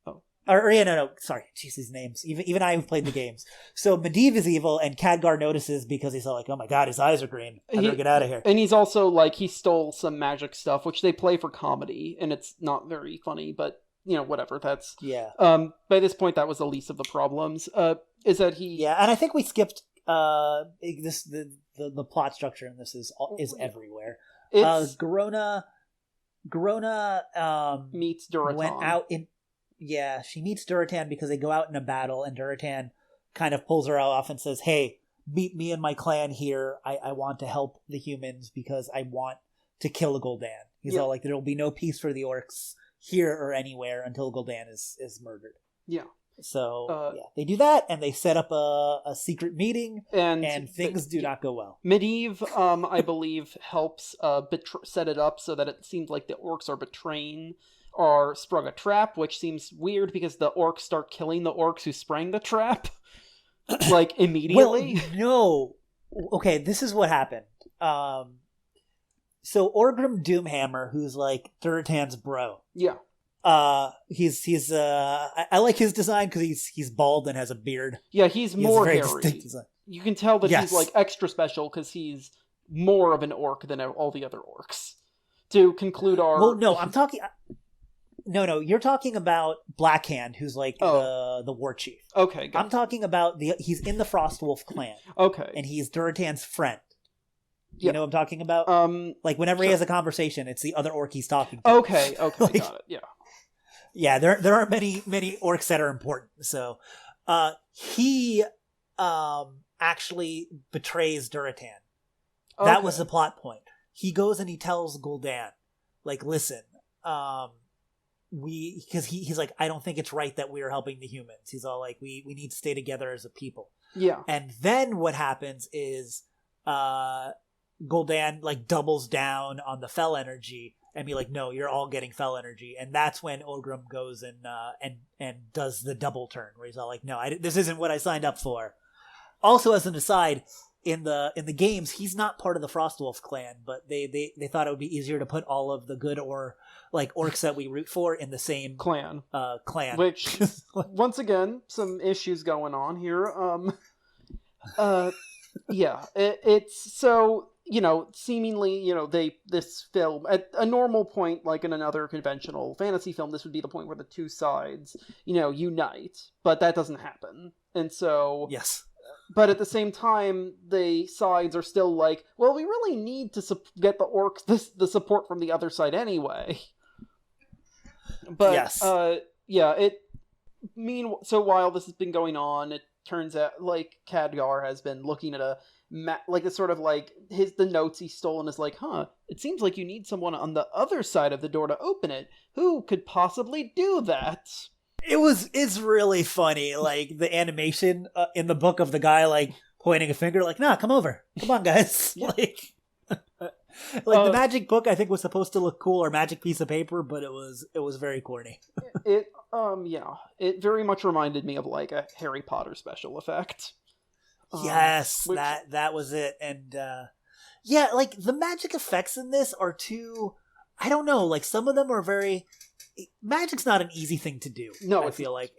Oh. Sorry, jeez, these names. Even I have played the games. So Medivh is evil, and Khadgar notices because he's like, oh my god, his eyes are green. I better get out of here. And he's also like, he stole some magic stuff, which they play for comedy, and it's not very funny, but whatever. That's by this point, that was the least of the problems. Is that he? Yeah, and I think we skipped. The plot structure in this is everywhere. Garona meets Durotan. Went out in she meets Durotan because they go out in a battle, and Durotan kind of pulls her off and says, hey, meet me and my clan here. I want to help the humans because I want to kill Gul'dan. He's all like, there will be no peace for the orcs here or anywhere until Gul'dan is murdered. Yeah. So they do that, and they set up a secret meeting, and things do not go well. Medivh, I believe, helps set it up so that it seems like the orcs are betraying or sprung a trap, which seems weird because the orcs start killing the orcs who sprang the trap, like, immediately. Well, no. Okay, this is what happened. So Orgrim Doomhammer, who's like Durotan's bro. Yeah. He's I like his design because he's bald and has a beard. Yeah, he's more hairy. Design. You can tell that he's like extra special because he's more of an orc than all the other orcs. To conclude our... Well, no, I'm talking... No, you're talking about Blackhand, who's like the war chief. Okay, I'm talking about he's in the Frostwolf clan. Okay. And he's Durotan's friend. You know what I'm talking about? Like, whenever he has a conversation, it's the other orc he's talking to. Okay, got it, yeah. Yeah, there aren't many orcs that are important. So, he actually betrays Durotan. Okay. That was the plot point. He goes and he tells Gul'dan, like, listen, because he's like, I don't think it's right that we're helping the humans. He's all like, we need to stay together as a people. Yeah. And then what happens is, Gul'dan like doubles down on the fel energy and be like, no, you're all getting fel energy. And that's when Orgrim goes and does the double turn where he's all like, no, this isn't what I signed up for. Also, as an aside, in the games, he's not part of the Frostwolf clan, but they thought it would be easier to put all of the good or like orcs that we root for in the same clan. Which once again, some issues going on here. Yeah, it's so, seemingly, this film, at a normal point, like in another conventional fantasy film, this would be the point where the two sides, unite, but that doesn't happen. And so... Yes. But at the same time, the sides are still like, well, we really need to get the orcs the support from the other side anyway. But, yes. So while this has been going on, it turns out, like, Khadgar has been looking at it's sort of like the notes he's stolen is like, it seems like you need someone on the other side of the door to open it. Who could possibly do that? It's really funny, like, the animation in the book of the guy, like, pointing a finger, like, nah, come over. Come on, guys. Like, the magic book, I think, was supposed to look cool, or magic piece of paper, but it was very corny. It very much reminded me of, like, a Harry Potter special effect. Yes, that was it. And, Yeah, like, the magic effects in this are too... I don't know, like, some of them are very... Magic's not an easy thing to do, No, I feel like,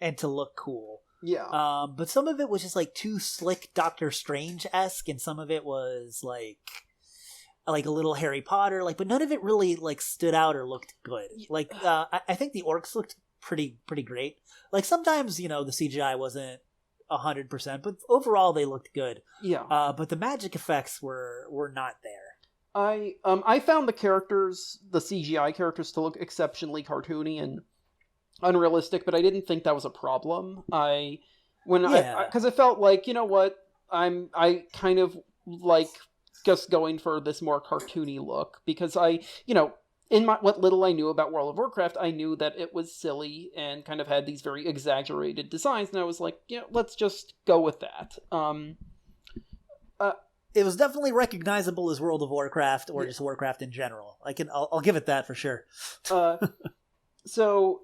and to look cool. Yeah. But some of it was just, like, too slick Doctor Strange-esque, and some of it was, like a little Harry Potter, like, but none of it really, like, stood out or looked good. Like, I think the orcs looked pretty great. Like, sometimes, the CGI wasn't 100%, but overall they looked good. Yeah. But the magic effects were not there. I found the CGI characters to look exceptionally cartoony and unrealistic, but I didn't think that was a problem. Because I felt like, you know what, I kind of like just going for this more cartoony look, because in what little I knew about World of Warcraft, I knew that it was silly and kind of had these very exaggerated designs, and I was like, let's just go with that. It was definitely recognizable as World of Warcraft, or just Warcraft in general. I'll give it that for sure. So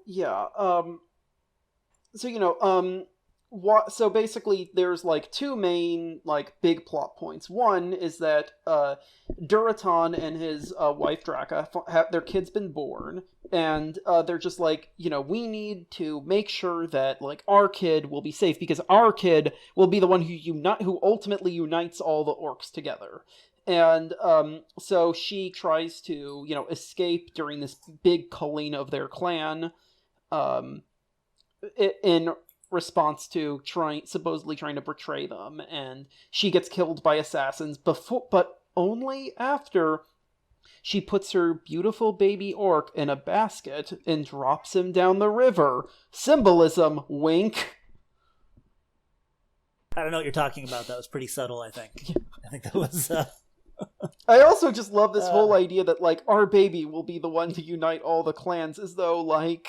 basically there's like two main like big plot points. One is that Duraton and his wife Draka have their kid's been born, and they're just like, we need to make sure that like our kid will be safe, because our kid will be the one who ultimately unites all the orcs together. And so she tries to, escape during this big culling of their clan, in response to supposedly trying to betray them. And she gets killed by assassins but only after she puts her beautiful baby orc in a basket and drops him down the river. Symbolism, wink. I don't know what you're talking about. That was pretty subtle, I think. I think that was... I also just love this whole idea that, like, our baby will be the one to unite all the clans, as though, like...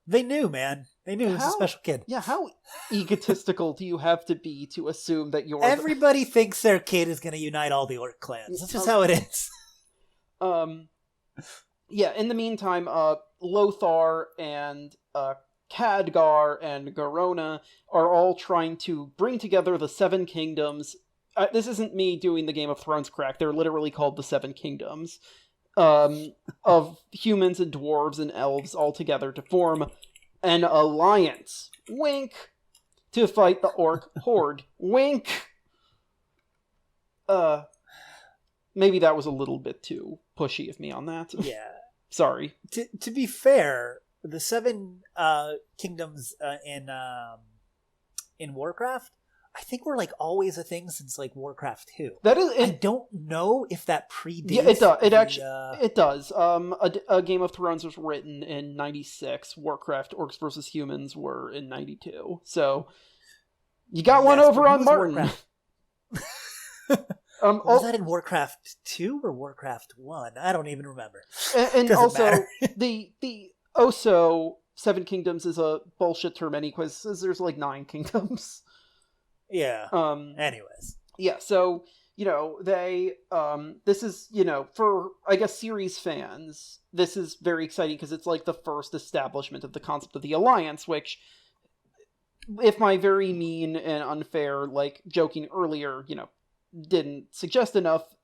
They knew, man. They knew he was a special kid. Yeah, how egotistical do you have to be to assume that you're... Everybody thinks their kid is going to unite all the orc clans. That's just how it is. Yeah, in the meantime, Lothar and Khadgar and Garona are all trying to bring together the Seven Kingdoms. This isn't me doing the Game of Thrones crack. They're literally called the Seven Kingdoms. Of humans and dwarves and elves all together to form an alliance. Wink. To fight the orc horde. Wink. Maybe that was a little bit too pushy of me on that. Yeah. Sorry. To be fair, the Seven Kingdoms in Warcraft, I think were like always a thing since like Warcraft 2. That is. I don't know if that predates. Yeah, it does. It does. A Game of Thrones was written in 96. Warcraft Orcs vs. Humans were in 92. So you got one over on Martin. Was that in Warcraft 2 or Warcraft 1? I don't even remember. And also, the Oso Seven Kingdoms is a bullshit term anyway, because there's like 9 kingdoms. Yeah. Anyways. Yeah, so, they, this is, for, I guess, series fans, this is very exciting because it's like the first establishment of the concept of the Alliance, which, if my very mean and unfair, like, joking earlier, didn't suggest enough,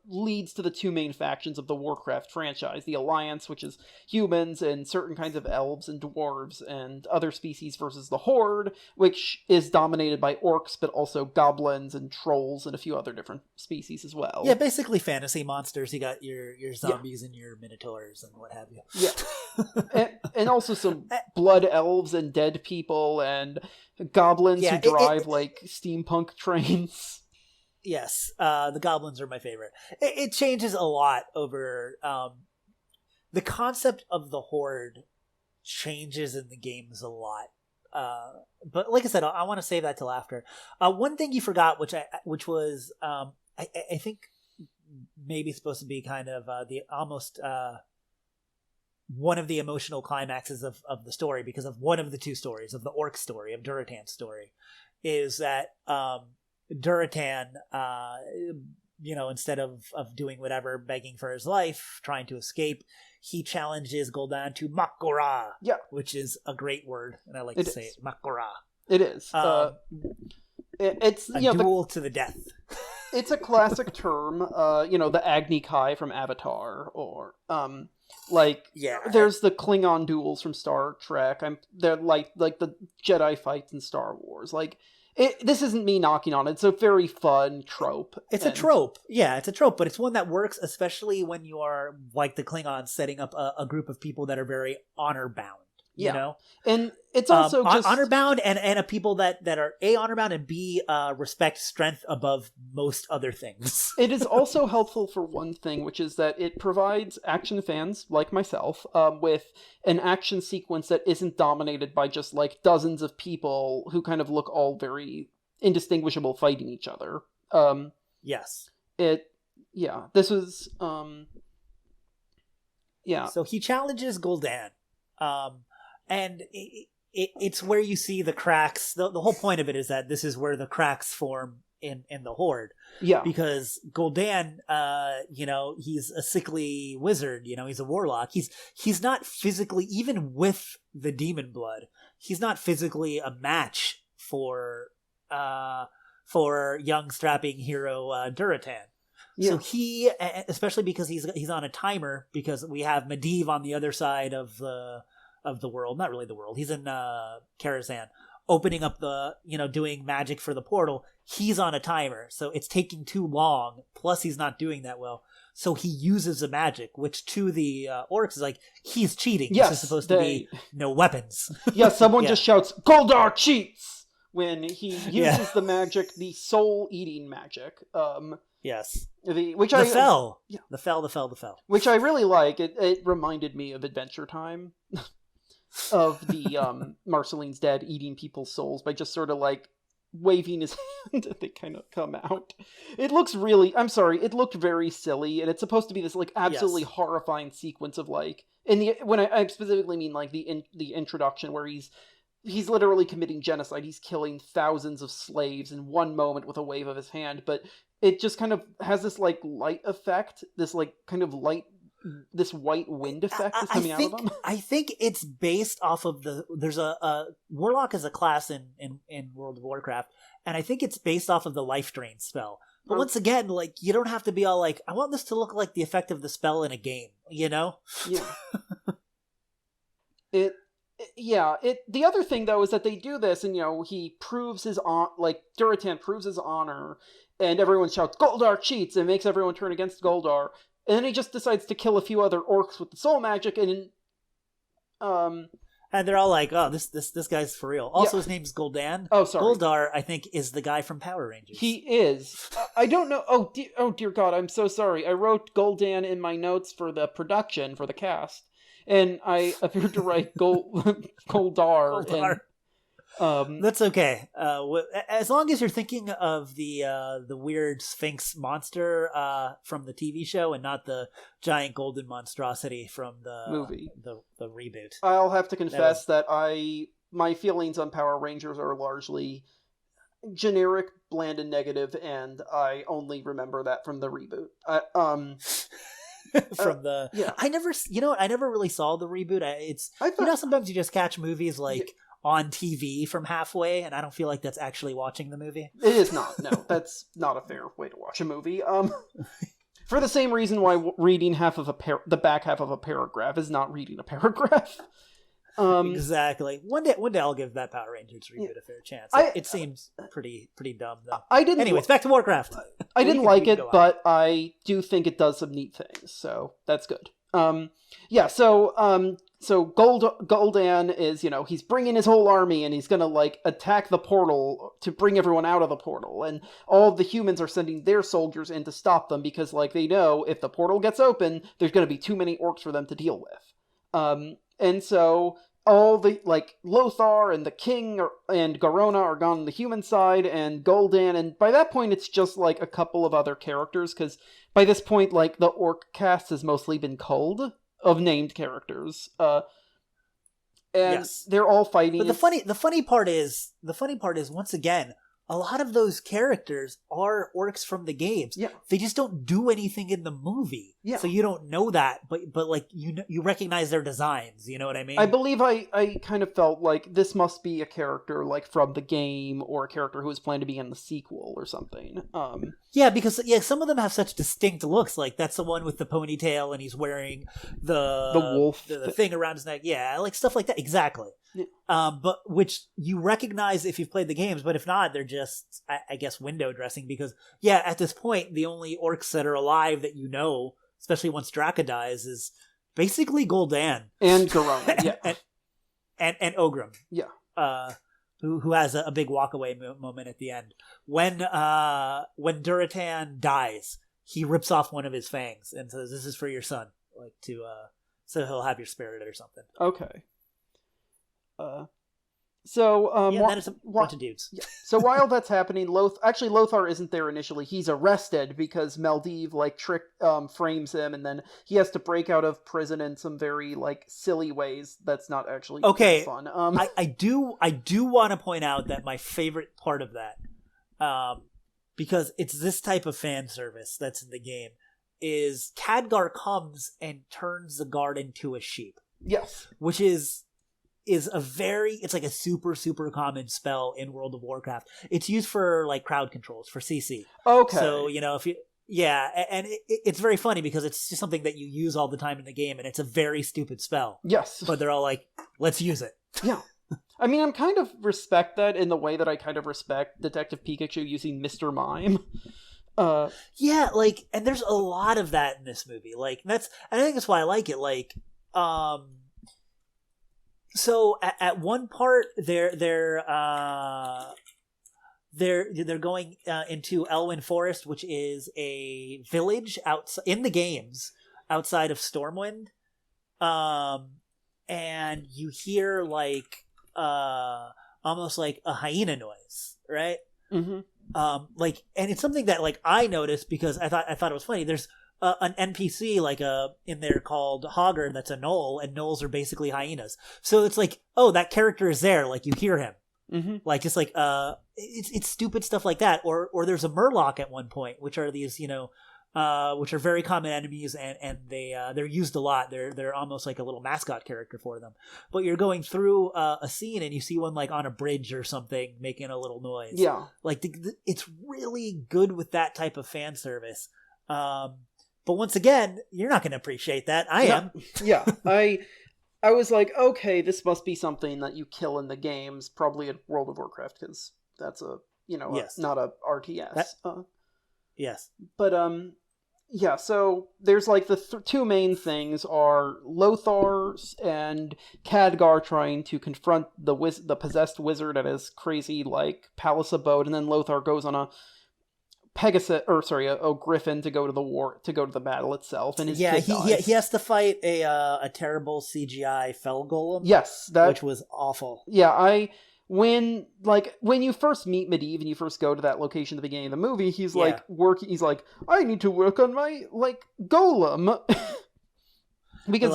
leads to the two main factions of the Warcraft franchise. The Alliance, which is humans and certain kinds of elves and dwarves and other species, versus the Horde, which is dominated by orcs, but also goblins and trolls and a few other different species as well. Yeah, basically fantasy monsters. You got your zombies and your minotaurs and what have you. Yeah. and also some blood elves and dead people and goblins who drive, like, steampunk trains. Yes, the goblins are my favorite. It changes a lot over... the concept of the Horde changes in the games a lot. But like I said, I want to save that till after. One thing you forgot, which was I think maybe supposed to be kind of the almost one of the emotional climaxes of the story, because of one of the two stories, of the orc story, of Duratan's story, is that Duratan, instead of doing whatever, begging for his life, trying to escape, he challenges Gul'dan to Mak'gora, which is a great word, and I like to say it, Mak'gora. It is. It's a duel to the death. it's a classic term. The Agni Kai from Avatar, or there's the Klingon duels from Star Trek. They're like the Jedi fights in Star Wars. This isn't me knocking on it. It's a very fun trope. A trope. Yeah, it's a trope, but it's one that works, especially when you are, like the Klingons, setting up a group of people that are very honor-bound. You know? And it's also just... honor-bound and a people that are A, honor-bound, and B, respect strength above most other things. It is also helpful for one thing, which is that it provides action fans, like myself, with an action sequence that isn't dominated by just, dozens of people who kind of look all very indistinguishable fighting each other. Yes. This was... So he challenges Gul'dan. And it's where you see the cracks. The whole point of it is that this is where the cracks form in the Horde. Yeah. Because Gul'dan, he's a sickly wizard. He's a warlock. He's not physically, even with the demon blood, he's not physically a match for young strapping hero Duratan. Yeah. So he, especially because he's on a timer, because we have Medivh on the other side of the world, not really the world. He's in Karazhan, opening up doing magic for the portal. He's on a timer, so it's taking too long. Plus, he's not doing that well. So he uses a magic, which to the orcs is like, he's cheating. Yes, this is supposed to be no weapons. Yeah, someone just shouts, Goldar cheats! When he uses the magic, the soul-eating magic. Yes. The fell. Yeah. The fell. Which I really like. It reminded me of Adventure Time. Of the Marceline's dad eating people's souls by just sort of waving his hand and they kind of come out. It looks it looked very silly, and it's supposed to be this absolutely horrifying sequence of when I specifically mean the introduction where he's literally committing genocide. He's killing thousands of slaves in one moment with a wave of his hand, but it just kind of has this light effect, this kind of light, this white wind effect is coming out of him. I think it's based off of there's a Warlock as a class in World of Warcraft, and I think it's based off of the Life Drain spell. But once again, you don't have to be all I want this to look like the effect of the spell in a game, Yeah. The other thing though is that they do this, and he proves his Duratan proves his honor, and everyone shouts Goldar cheats and makes everyone turn against Goldar. And then he just decides to kill a few other orcs with the soul magic, and they're all like, "Oh, this guy's for real." Also, his name's Gul'dan. Oh, sorry. Goldar, I think, is the guy from Power Rangers. He is. I don't know. Oh, dear God, I'm so sorry. I wrote Gul'dan in my notes for the production for the cast, and I appeared to write Goldar. That's okay. As long as you're thinking of the weird Sphinx monster from the TV show and not the giant golden monstrosity from the movie, the reboot. I'll have to confess that my feelings on Power Rangers are largely generic, bland, and negative, and I only remember that from the reboot. I never really saw the reboot. Sometimes you just catch movies on TV from halfway, and I don't feel like that's actually watching the movie. It is not. No, that's not a fair way to watch a movie. For the same reason why reading the back half of a paragraph is not reading a paragraph. Exactly. One day I'll give that Power Rangers reboot a fair chance. It seems pretty dumb though. Anyways, back to Warcraft. I didn't like it, but I do think it does some neat things, so that's good. So Gul'dan is, he's bringing his whole army, and he's gonna attack the portal to bring everyone out of the portal, and all of the humans are sending their soldiers in to stop them because they know if the portal gets open, there's gonna be too many orcs for them to deal with. And so all the Lothar and the king and Garona are gone on the human side, and Gul'dan, and by that point it's just a couple of other characters, because by this point the orc cast has mostly been culled of named characters, and they're all fighting. But the funny part is once again, a lot of those characters are orcs from the games. Yeah. They just don't do anything in the movie. Yeah. So you don't know that, but like you recognize their designs, you know what I mean? I believe I kind of felt like this must be a character like from the game or a character who was planned to be in the sequel or something. Yeah, because some of them have such distinct looks. Like that's the one with the ponytail and he's wearing the wolf the thing around his neck. Yeah, like stuff like that. Exactly. Yeah. But which you recognize if you've played the games, but if not, they're just, I guess, window dressing because, yeah, at this point, the only orcs that are alive that you know, especially once Draka dies, is basically Gul'dan. And Garona, yeah. and Ogrim. Yeah. Who has a big walkaway moment at the end. When Duratan dies, he rips off one of his fangs and says, "This is for your son," like so he'll have your spirit or something. Okay. Then it's a bunch of dudes. Yeah. So while that's happening, Lothar isn't there initially. He's arrested because Maldiv frames him, and then he has to break out of prison in some very silly ways. That's not actually very fun. I do want to point out that my favorite part of that, because it's this type of fan service that's in the game, is Khadgar comes and turns the guard into a sheep. Yes, which is it's like a super, super common spell in World of Warcraft. It's used for crowd controls for CC. Okay. So, if you, and it's very funny because it's just something that you use all the time in the game and it's a very stupid spell. Yes. But they're all like, let's use it. Yeah. I mean, I'm kind of respect that in the way that I kind of respect Detective Pikachu using Mr. Mime. Yeah, and there's a lot of that in this movie. I think that's why I like it. So at one part they're going into Elwyn Forest, which is a village in the games outside of Stormwind, and you hear almost like a hyena noise, right? Mm-hmm. And it's something that I noticed because I thought it was funny. There's an NPC in there called Khadgar that's a gnoll, and gnolls are basically hyenas. So it's oh, that character is there. You hear him. Mm-hmm. It's stupid stuff like that. Or there's a Murloc at one point, which are these which are very common enemies, and they're used a lot. They're almost like a little mascot character for them. But you're going through a scene and you see one on a bridge or something making a little noise. Yeah, it's really good with that type of fan service. But once again, you're not going to appreciate that. I am. Yeah, I was like, okay, this must be something that you kill in the games, probably in World of Warcraft, because that's yes. Not a RTS. Yes. But yeah. So there's the two main things are Lothar and Khadgar trying to confront the possessed wizard at his crazy palace abode, and then Lothar goes on a griffin to go to the battle itself, and he has to fight a terrible CGI fell golem. Yes, which was awful. Yeah, when you first meet Medivh and you first go to that location at the beginning of the movie, he's working. He's like, I need to work on my golem because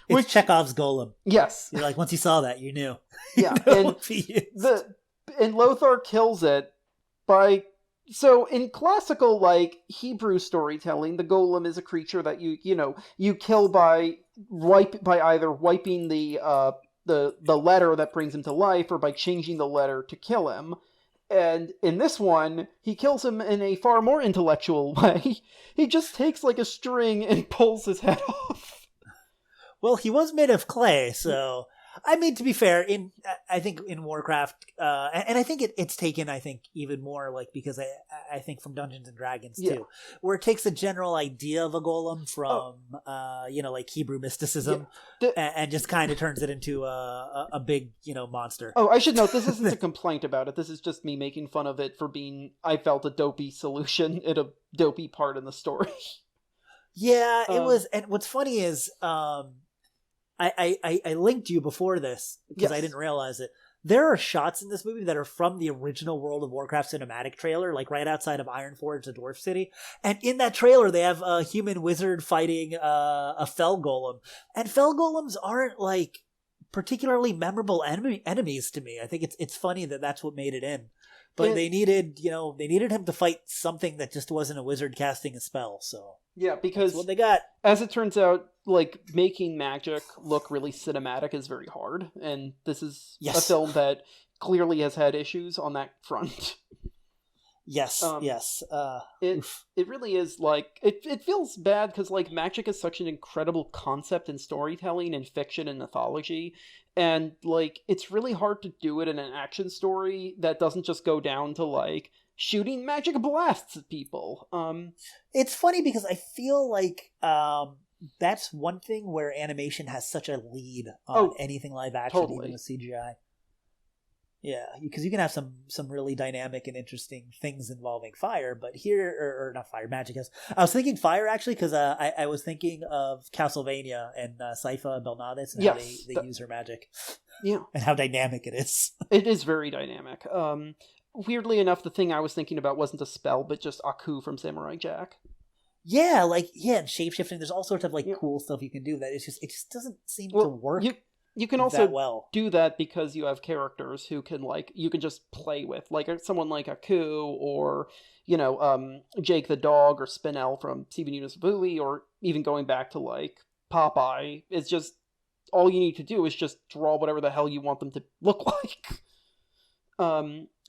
it's Chekhov's golem. Yes, you're once you saw that, you knew. Yeah, and Lothar kills it by. So in classical Hebrew storytelling, the golem is a creature that you kill by either wiping the letter that brings him to life or by changing the letter to kill him. And in this one, he kills him in a far more intellectual way. He just takes a string and pulls his head off. Well, he was made of clay, so I mean, to be fair, I think in Warcraft, and I think it's taken, I think, even more because I think from Dungeons and Dragons too, where it takes a general idea of a golem from Hebrew mysticism, and just kind of turns it into a big monster. Oh, I should note this isn't a complaint about it. This is just me making fun of it for being, I felt, a dopey solution in a dopey part in the story. Yeah, it was. And what's funny is, I linked you before this because I didn't realize it. There are shots in this movie that are from the original World of Warcraft cinematic trailer, right outside of Ironforge, the Dwarf City. And in that trailer, they have a human wizard fighting a fell golem. And fell golems aren't particularly memorable enemies to me. I think it's funny that that's what made it in. But they needed him to fight something that just wasn't a wizard casting a spell. So yeah, because that's what they got. As it turns out, like, making magic look really cinematic is very hard, and this is a film that clearly has had issues on that front. Yes. It really is, like, it feels bad because, like, magic is such an incredible concept in storytelling and fiction and mythology, and, like, it's really hard to do it in an action story that doesn't just go down to, like, shooting magic blasts at people. It's funny because I feel like that's one thing where animation has such a lead on anything live action, even with CGI. Yeah, because you can have some really dynamic and interesting things involving fire, but here, or not fire, magic is. I was thinking fire, actually, because I was thinking of Castlevania and Sypha Belnades and how they use her magic. Yeah. And how dynamic it is. It is very dynamic. Weirdly enough, the thing I was thinking about wasn't a spell, but just Aku from Samurai Jack. Yeah, and shapeshifting. There's all sorts of cool stuff you can do. That it just doesn't seem to work. You can also do that because you have characters who can you can just play with, like someone like Aku or Jake the dog or Spinel from Steven Universe Movie, or even going back to like Popeye. It's just all you need to do is just draw whatever the hell you want them to look like.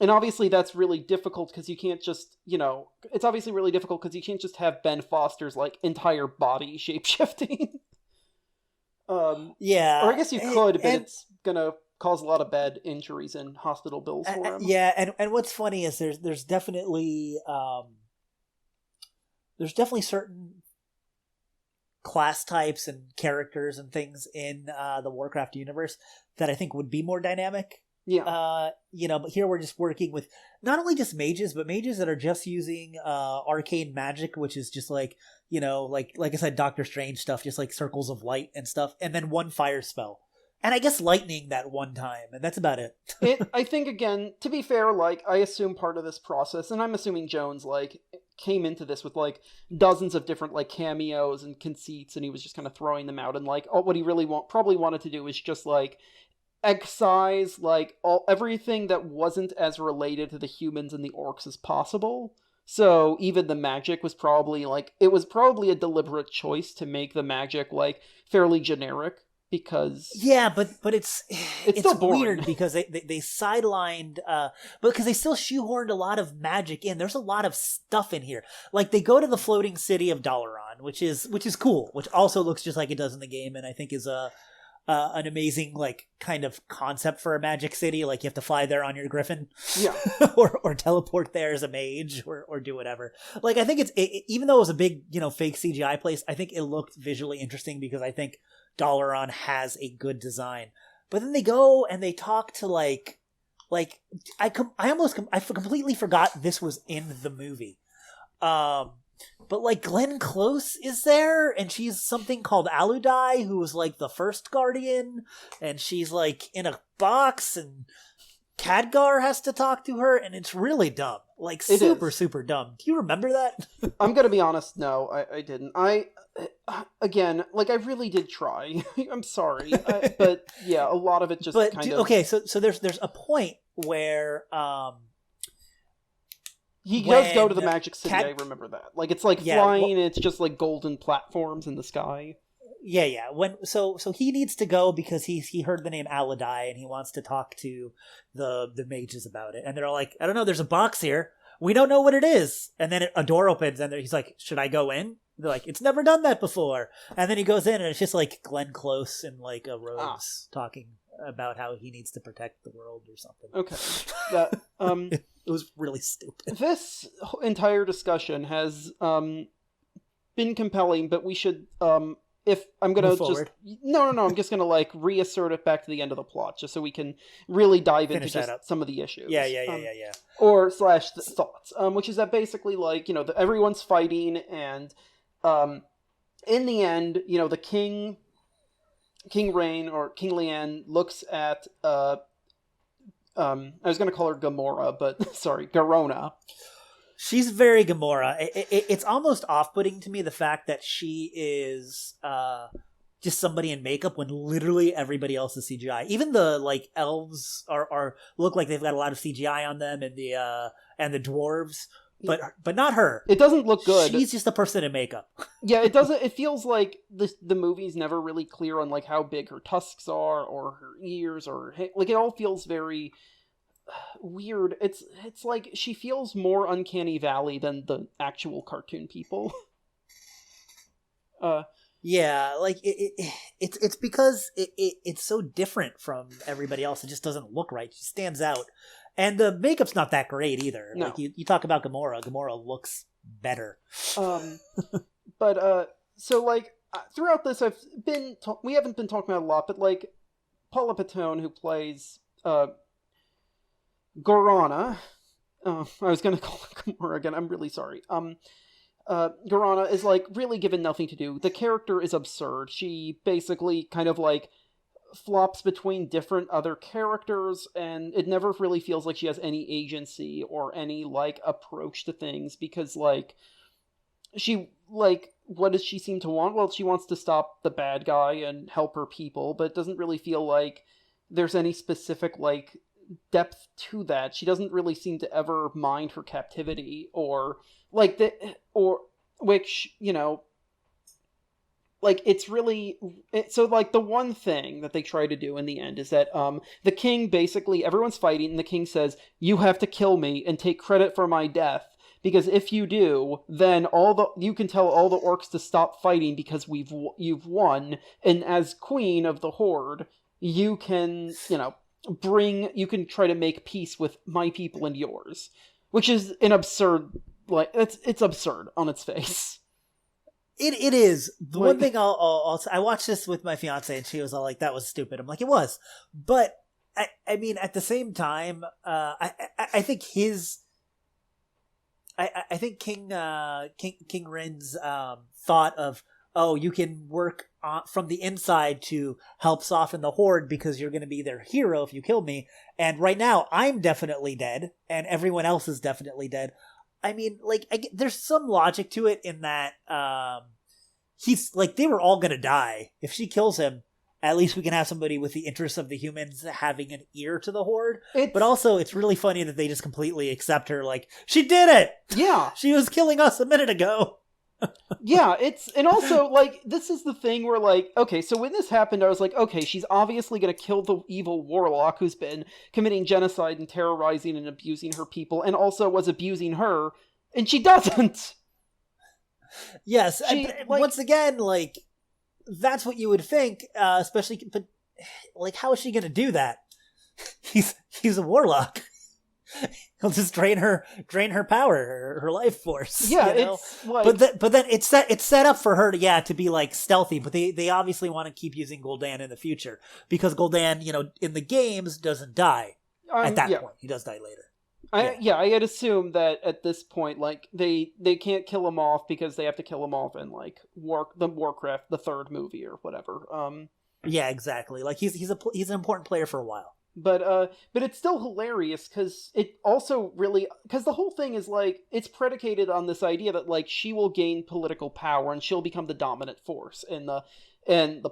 And obviously that's really difficult because you can't just, it's obviously really difficult because you can't just have Ben Foster's entire body shape-shifting. Yeah. Or I guess you could, but it's gonna cause a lot of bad injuries and hospital bills for him. Yeah, and what's funny is there's definitely certain class types and characters and things in the Warcraft universe that I think would be more dynamic. Yeah. But here we're just working with not only just mages, but mages that are just using arcane magic, which is just like I said, Doctor Strange stuff, just like circles of light and stuff, and then one fire spell. And I guess lightning that one time, and that's about it. I think, again, to be fair, I assume part of this process, and I'm assuming Jones, came into this with, dozens of different, cameos and conceits, and he was just kind of throwing them out, and, what he really probably wanted to do is just, excise everything that wasn't as related to the humans and the orcs as possible. So even the magic was probably it was probably a deliberate choice to make the magic fairly generic, because but it's still boring. Weird because they sidelined because they still shoehorned a lot of magic in. There's a lot of stuff in here. They go to the floating city of Dalaran, which is cool, which also looks just like it does in the game, and I think is an amazing kind of concept for a magic city. You have to fly there on your griffin, or teleport there as a mage, or do whatever. I think even though it was a big fake CGI place, I think it looked visually interesting because I think Dalaran has a good design. But then they go and they talk to I completely forgot this was in the movie. But Glenn Close is there, and she's something called Aludai, who was the first Guardian, and she's in a box, and Khadgar has to talk to her, and it's really dumb. Super dumb. Do you remember that? I'm gonna be honest, no, I didn't. Again, I really did try. I'm sorry. But yeah, a lot of it just Okay, so there's a point where... He does go to the Magic City, I remember that. It's flying, and it's just golden platforms in the sky. Yeah. So he needs to go because he heard the name Aludai, and he wants to talk to the mages about it. And they're like, I don't know, there's a box here. We don't know what it is. And then a door opens, and he's like, should I go in? They're like, it's never done that before. And then he goes in, and it's just Glenn Close in a robes talking about how he needs to protect the world or something. Okay. It was really stupid. This entire discussion has been compelling, but we should, if I'm going to just... No, I'm just going to, reassert it back to the end of the plot, just so we can really dive into just some of the issues. Yeah. Or / thoughts, which is that basically, everyone's fighting, and in the end, the King Rain, or King Lian, looks at... I was going to call her Gamora, but sorry, Garona. She's very Gamora. It's almost off-putting to me, the fact that she is just somebody in makeup when literally everybody else is CGI. Even the like elves are look like they've got a lot of CGI on them, and the dwarves, but not her. It doesn't look good. She's just a person in makeup. Yeah, it doesn't. It feels like the movie's never really clear on like how big her tusks are or her ears or like it all feels very weird. It's like she feels more Uncanny Valley than the actual cartoon people. Yeah, like it's because it's so different from everybody else. It just doesn't look right. She stands out, and the makeup's not that great either. No. Like you talk about Gamora. Gamora looks better. But so like throughout this, we haven't been talking about it a lot, but like Paula Patone, who plays Gorana. I was gonna call her Gamora again. I'm really sorry. Gorana is like really given nothing to do. The character is absurd. She basically kind of like flops between different other characters, and it never really feels like she has any agency or any like approach to things, because like she like what does she seem to want? Well, she wants to stop the bad guy and help her people, but it doesn't really feel like there's any specific like depth to that. She doesn't really seem to ever mind her captivity or like which, you know, like it's really so like the one thing that they try to do in the end is that the king basically, everyone's fighting and the king says, you have to kill me and take credit for my death, because if you do, then you can tell all the orcs to stop fighting because you've won, and as queen of the horde you can, you know, you can try to make peace with my people and yours, which is an absurd, like it's absurd on its face. It is. The one thing I watched this with my fiance, and she was all like, that was stupid. I'm like, it was. But, I mean, at the same time, I think I think King Rin's thought of, oh, you can work from the inside to help soften the horde because you're going to be their hero if you kill me. And right now, I'm definitely dead, and everyone else is definitely dead. I mean, like, there's some logic to it in that he's like, they were all going to die. If she kills him, at least we can have somebody with the interests of the humans having an ear to the horde. But also, it's really funny that they just completely accept her. Like, she did it! Yeah. She was killing us a minute ago. Yeah, and also, like, this is the thing where, like, okay, so when this happened, I was like, okay, she's obviously gonna kill the evil warlock who's been committing genocide and terrorizing and abusing her people, and also was abusing her, and she doesn't! Yes, once again, like, that's what you would think, especially, but, like, how is she gonna do that? He's a warlock. He'll just drain her power, her life force. Yeah, you know? it's like... but then it's set up for her to be like stealthy. But they obviously want to keep using Gul'dan in the future, because Gul'dan, you know, in the games doesn't die at that point. He does die later. I had assumed that at this point, like they can't kill him off because they have to kill him off in like Warcraft, the third movie or whatever. Yeah, exactly. Like he's an important player for a while. But it's still hilarious because it also really, because the whole thing is like, it's predicated on this idea that like she will gain political power and she'll become the dominant force in the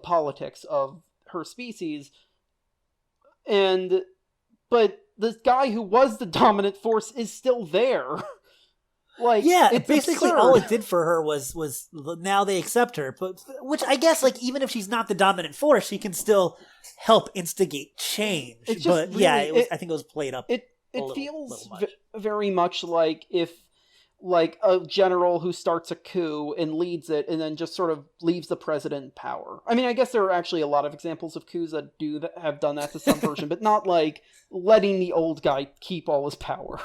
politics of her species. But the guy who was the dominant force is still there. Like, yeah, it's basically absurd. all it did for her was now they accept her, but which I guess, like, even if she's not the dominant force, she can still help instigate change. It's but really, yeah, I think it was played up. It feels very much like if like a general who starts a coup and leads it and then just sort of leaves the president in power. I mean, I guess there are actually a lot of examples of coups that have done that to some version, but not like letting the old guy keep all his power.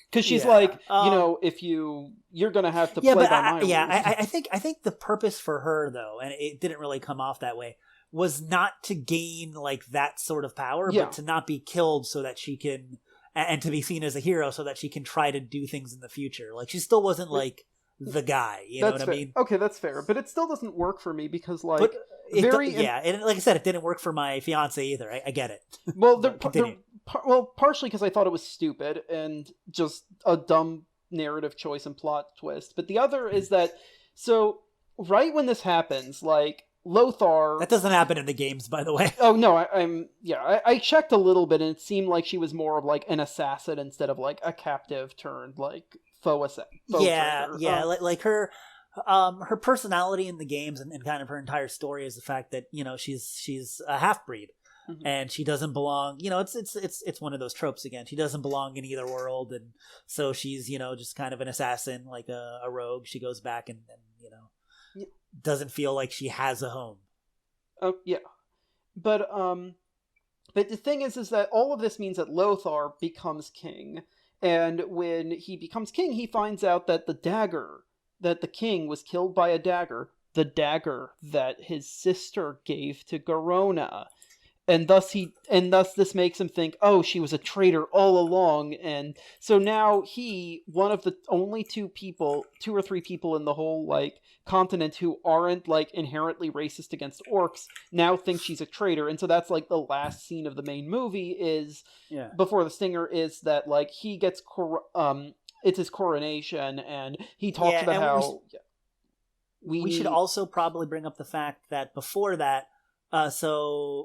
Because she's like, you know, if you're gonna have to play by my rules. I think the purpose for her, though, and it didn't really come off that way, was not to gain like that sort of power, but to not be killed so that she can, and to be seen as a hero so that she can try to do things in the future. Like, she still wasn't like the guy, you know what I mean? Okay, that's fair, but it still doesn't work for me because like and like I said, it didn't work for my fiance either. I get it. Well, partially because I thought it was stupid and just a dumb narrative choice and plot twist. But the other is that, so right when this happens, like Lothar... That doesn't happen in the games, by the way. Oh, no, I checked a little bit, and it seemed like she was more of, like, an assassin instead of, like, a captive turned, like, foe Yeah, trader. yeah, like her personality in the games and kind of her entire story is the fact that, you know, she's a half-breed. Mm-hmm. And she doesn't belong, you know, it's one of those tropes again. She doesn't belong in either world, and so she's, you know, just kind of an assassin, like a rogue. She goes back and you know, doesn't feel like she has a home. Oh, yeah. But the thing is that all of this means that Lothar becomes king. And when he becomes king, he finds out that that the king was killed by a dagger, the dagger that his sister gave to Garona. And thus this makes him think, oh, she was a traitor all along. And so now one of the only two or three people in the whole, like, continent who aren't, like, inherently racist against orcs now think she's a traitor. And so that's, like, the last scene of the main movie is, before the stinger, is that, like, he gets, it's his coronation, and he talks about how... We should also probably bring up the fact that before that, Khadgar,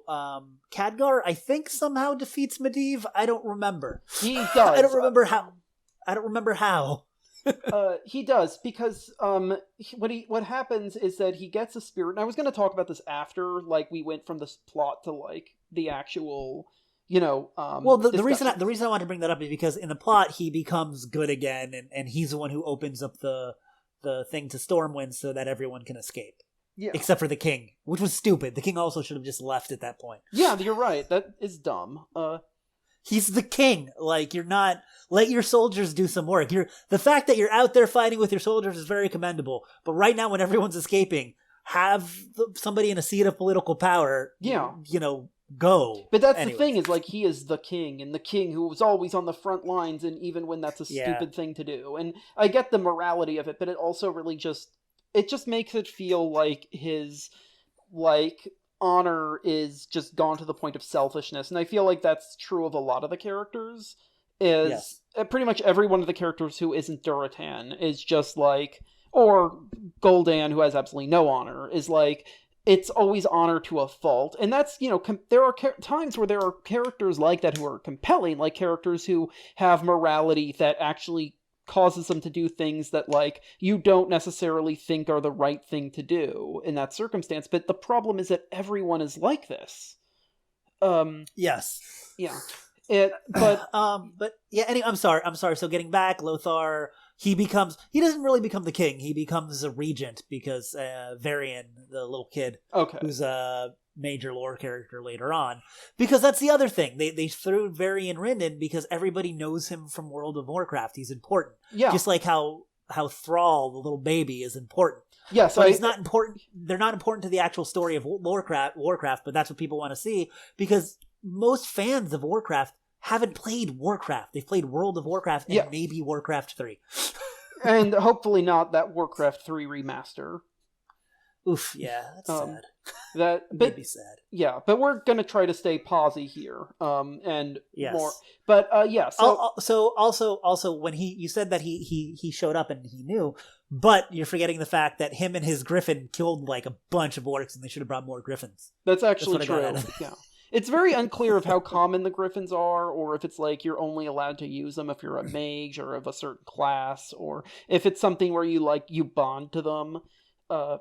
I think, somehow defeats Medivh. I don't remember. He does. I don't remember how. He does, because what happens is that he gets a spirit. And I was going to talk about this after, like, we went from this plot to, like, the actual, you know. Well, the reason I want to bring that up is because in the plot he becomes good again, and he's the one who opens up the thing to Stormwind so that everyone can escape. Yeah. Except for the king, which was stupid. The king also should have just left at that point. Yeah, you're right. That is dumb. He's the king. Like, let your soldiers do some work. The fact that you're out there fighting with your soldiers is very commendable. But right now, when everyone's escaping, have somebody in a seat of political power, you know, go. But that's the thing, is, like, he is the king, and the king who was always on the front lines, and even when that's a stupid thing to do. And I get the morality of it, but it also really just makes it feel like his, like, honor is just gone to the point of selfishness. And I feel like that's true of a lot of the characters. Pretty much every one of the characters who isn't Duratan is just like, or Gul'dan, who has absolutely no honor, is like, it's always honor to a fault. And that's, you know, there are times where there are characters like that who are compelling, like characters who have morality that actually causes them to do things that, like, you don't necessarily think are the right thing to do in that circumstance. But the problem is that everyone is like this. Yes. Yeah. But yeah, anyway, I'm sorry. So getting back, Lothar, he doesn't really become the king. He becomes a regent because Varian, the little kid, who's a major lore character later on, because that's the other thing. They threw Varian Rin in because everybody knows him from World of Warcraft. He's important. Yeah. Just like how Thrall, the little baby, is important. Yeah, so he's not important. They're not important to the actual story of Warcraft, but that's what people want to see, because most fans of Warcraft haven't played Warcraft. They've played World of Warcraft and maybe Warcraft 3. And hopefully not that Warcraft 3 remaster. Oof, yeah, that's sad. That would be sad. Yeah, but we're gonna try to stay posy here, and more. But So also when you said that he showed up and he knew, but you're forgetting the fact that him and his griffin killed like a bunch of orcs, and they should have brought more griffins. That's actually true. Yeah. It's very unclear of how common the griffins are, or if it's like you're only allowed to use them if you're a mage or of a certain class, or if it's something where you bond to them. But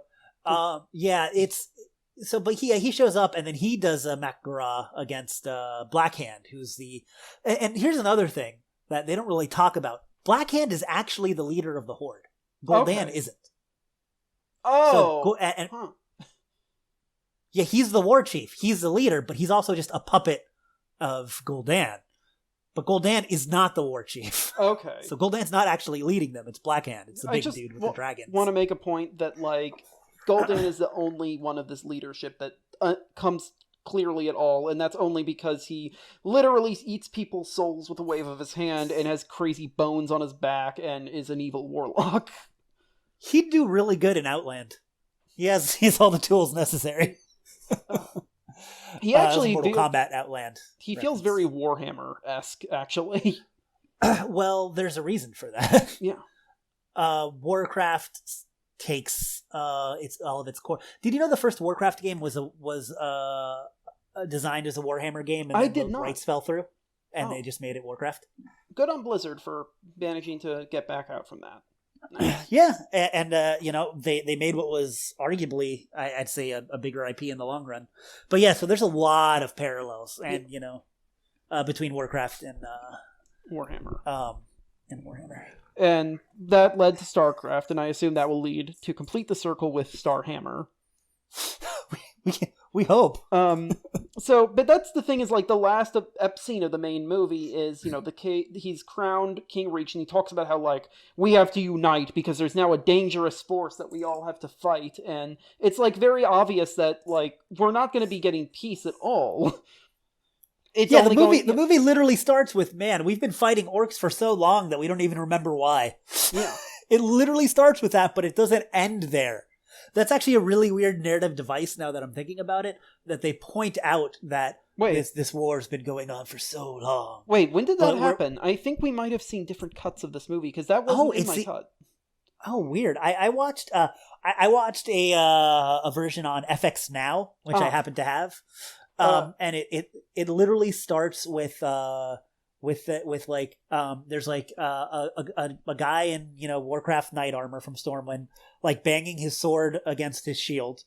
he shows up, and then he does a Mak'gora against Blackhand, who's and here's another thing that they don't really talk about. Blackhand is actually the leader of the Horde. Gul'dan isn't. Oh! Yeah, he's the war chief. He's the leader, but he's also just a puppet of Gul'dan. But Gul'dan is not the war chief. Okay. So Gul'dan's not actually leading them. It's Blackhand. It's the big dude with the dragons. I want to make a point that, like, Gul'dan is the only one of this leadership that comes clearly at all, and that's only because he literally eats people's souls with a wave of his hand and has crazy bones on his back and is an evil warlock. He'd do really good in Outland. He has all the tools necessary. He actually Mortal Kombat Outland. He feels very Warhammer-esque, actually. Well, there's a reason for that. Yeah. Warcraft takes its all of its core. Did you know the first Warcraft game was designed as a Warhammer game, and I then did the not. rights fell through, and they just made it Warcraft? Good on Blizzard for managing to get back out from that. Nice. Yeah, and they made what was arguably, I'd say, a bigger IP in the long run. But yeah, so there's a lot of parallels, and between Warcraft and Warhammer. And Warhammer. And that led to StarCraft, and I assume that will lead to complete the circle with Starhammer. we hope. But that's the thing is, like, the last scene of the main movie is, he's crowned King Reach, and he talks about how, like, we have to unite because there's now a dangerous force that we all have to fight, and it's, like, very obvious that, like, we're not going to be getting peace at all. The movie literally starts with, man, we've been fighting orcs for so long that we don't even remember why. Yeah. It literally starts with that, but it doesn't end there. That's actually a really weird narrative device now that I'm thinking about it, that they point out that this war's been going on for so long. Wait, when did that happen? I think we might have seen different cuts of this movie, because that wasn't in my cut. Oh, weird. I watched I watched a version on FX Now, which I happen to have. And it literally starts with there's like a guy in Warcraft knight armor from Stormwind, like banging his sword against his shield,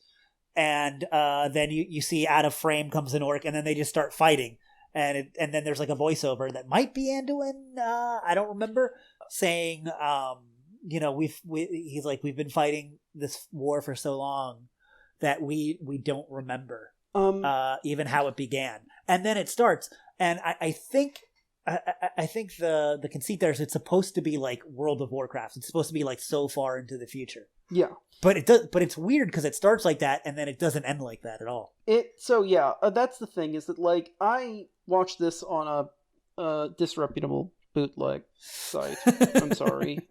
and then you see out of frame comes an orc, and then they just start fighting, and then there's like a voiceover that might be Anduin, I don't remember, saying he's like, we've been fighting this war for so long that we don't remember even how it began. And then it starts, and I think the conceit there is it's supposed to be like World of Warcraft. It's supposed to be like so far into the future. Yeah, but it does. But it's weird because it starts like that and then it doesn't end like that at all. That's the thing, is that, like, I watched this on a disreputable bootleg site. I'm sorry.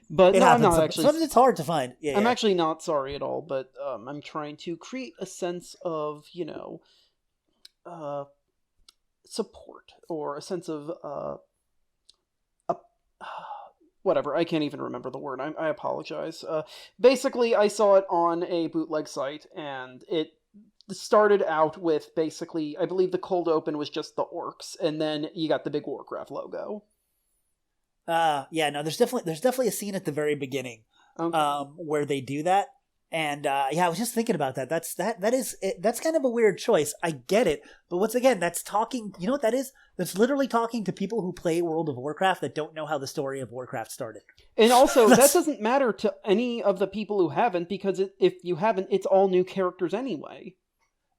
But I'm not actually. Sometimes it's hard to find. I'm actually not sorry at all. But I'm trying to create a sense of support, or a sense of whatever. I can't even remember the word. I apologize. Basically, I saw it on a bootleg site, and it started out with basically, I believe the cold open was just the orcs, and then you got the big Warcraft logo. There's definitely a scene at the very beginning, where they do that. And I was just thinking about that. That's kind of a weird choice. I get it, but once again, that's talking. You know what that is? That's literally talking to people who play World of Warcraft that don't know how the story of Warcraft started. And also, that doesn't matter to any of the people who haven't, because if you haven't, it's all new characters anyway.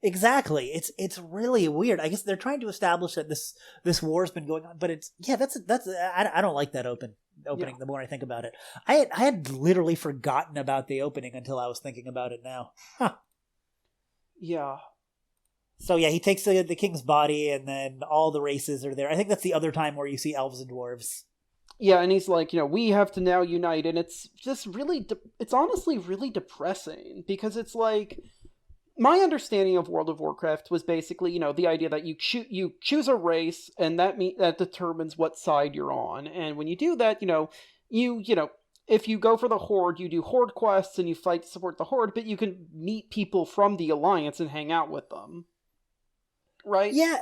Exactly. It's really weird. I guess they're trying to establish that this war's been going on, but I don't like that opening. The more I think about it, I had literally forgotten about the opening until I was thinking about it now. Huh. Yeah. So yeah, he takes the king's body, and then all the races are there. I think that's the other time where you see elves and dwarves. Yeah, and he's like, we have to now unite, and it's just really, it's honestly really depressing, because it's like, my understanding of World of Warcraft was basically, the idea that you choose a race, and that determines what side you're on. And when you do that, if you go for the Horde, you do Horde quests and you fight to support the Horde, but you can meet people from the Alliance and hang out with them. Right? Yeah,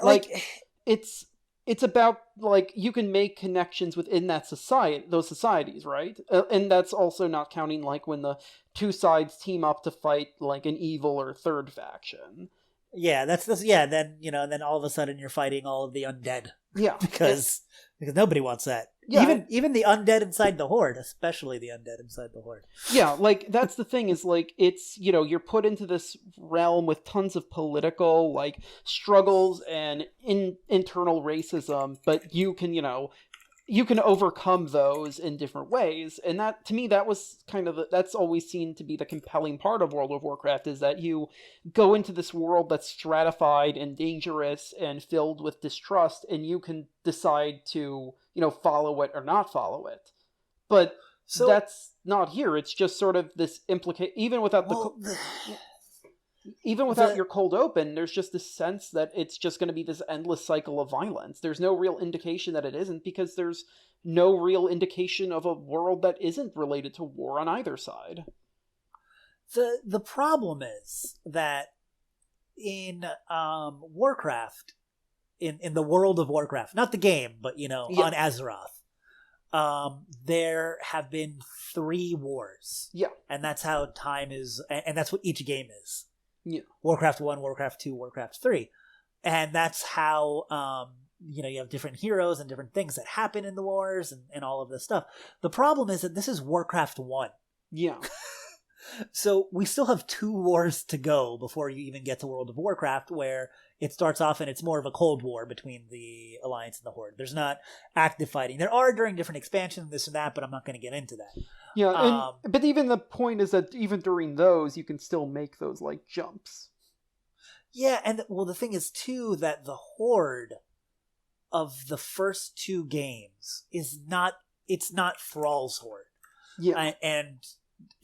it's about, like, you can make connections within those societies, right? And that's also not counting, like, when the two sides team up to fight, like, an evil or third faction. Yeah, then all of a sudden you're fighting all of the undead. Yeah. because nobody wants that. Yeah. Even the undead inside the Horde, especially the undead inside the Horde. Yeah, like, that's the thing, is, like, it's, you're put into this realm with tons of political, like, struggles and internal racism, but you can overcome those in different ways. And that, to me, that was that's always seen to be the compelling part of World of Warcraft, is that you go into this world that's stratified and dangerous and filled with distrust, and you can decide to, follow it or not follow it. But that's not here. It's just sort of this even without even without your cold open, there's just this sense that it's just going to be this endless cycle of violence. There's no real indication that it isn't, because there's no real indication of a world that isn't related to war on either side. The problem is that in Warcraft, in the world of Warcraft, not the game, but on Azeroth, there have been 3 wars. Yeah. And that's how time is, and that's what each game is. Yeah. Warcraft 1, Warcraft 2, Warcraft 3. And that's how, you have different heroes and different things that happen in the wars and all of this stuff. The problem is that this is Warcraft 1. Yeah. So we still have 2 wars to go before you even get to World of Warcraft, where it starts off and it's more of a cold war between the Alliance and the Horde. There's not active fighting. There are during different expansions, this and that, but I'm not going to get into that. Yeah, but even the point is that even during those, you can still make those, like, jumps. Yeah, and the thing is, too, that the Horde of the first 2 games it's not Thrall's Horde. Yeah. And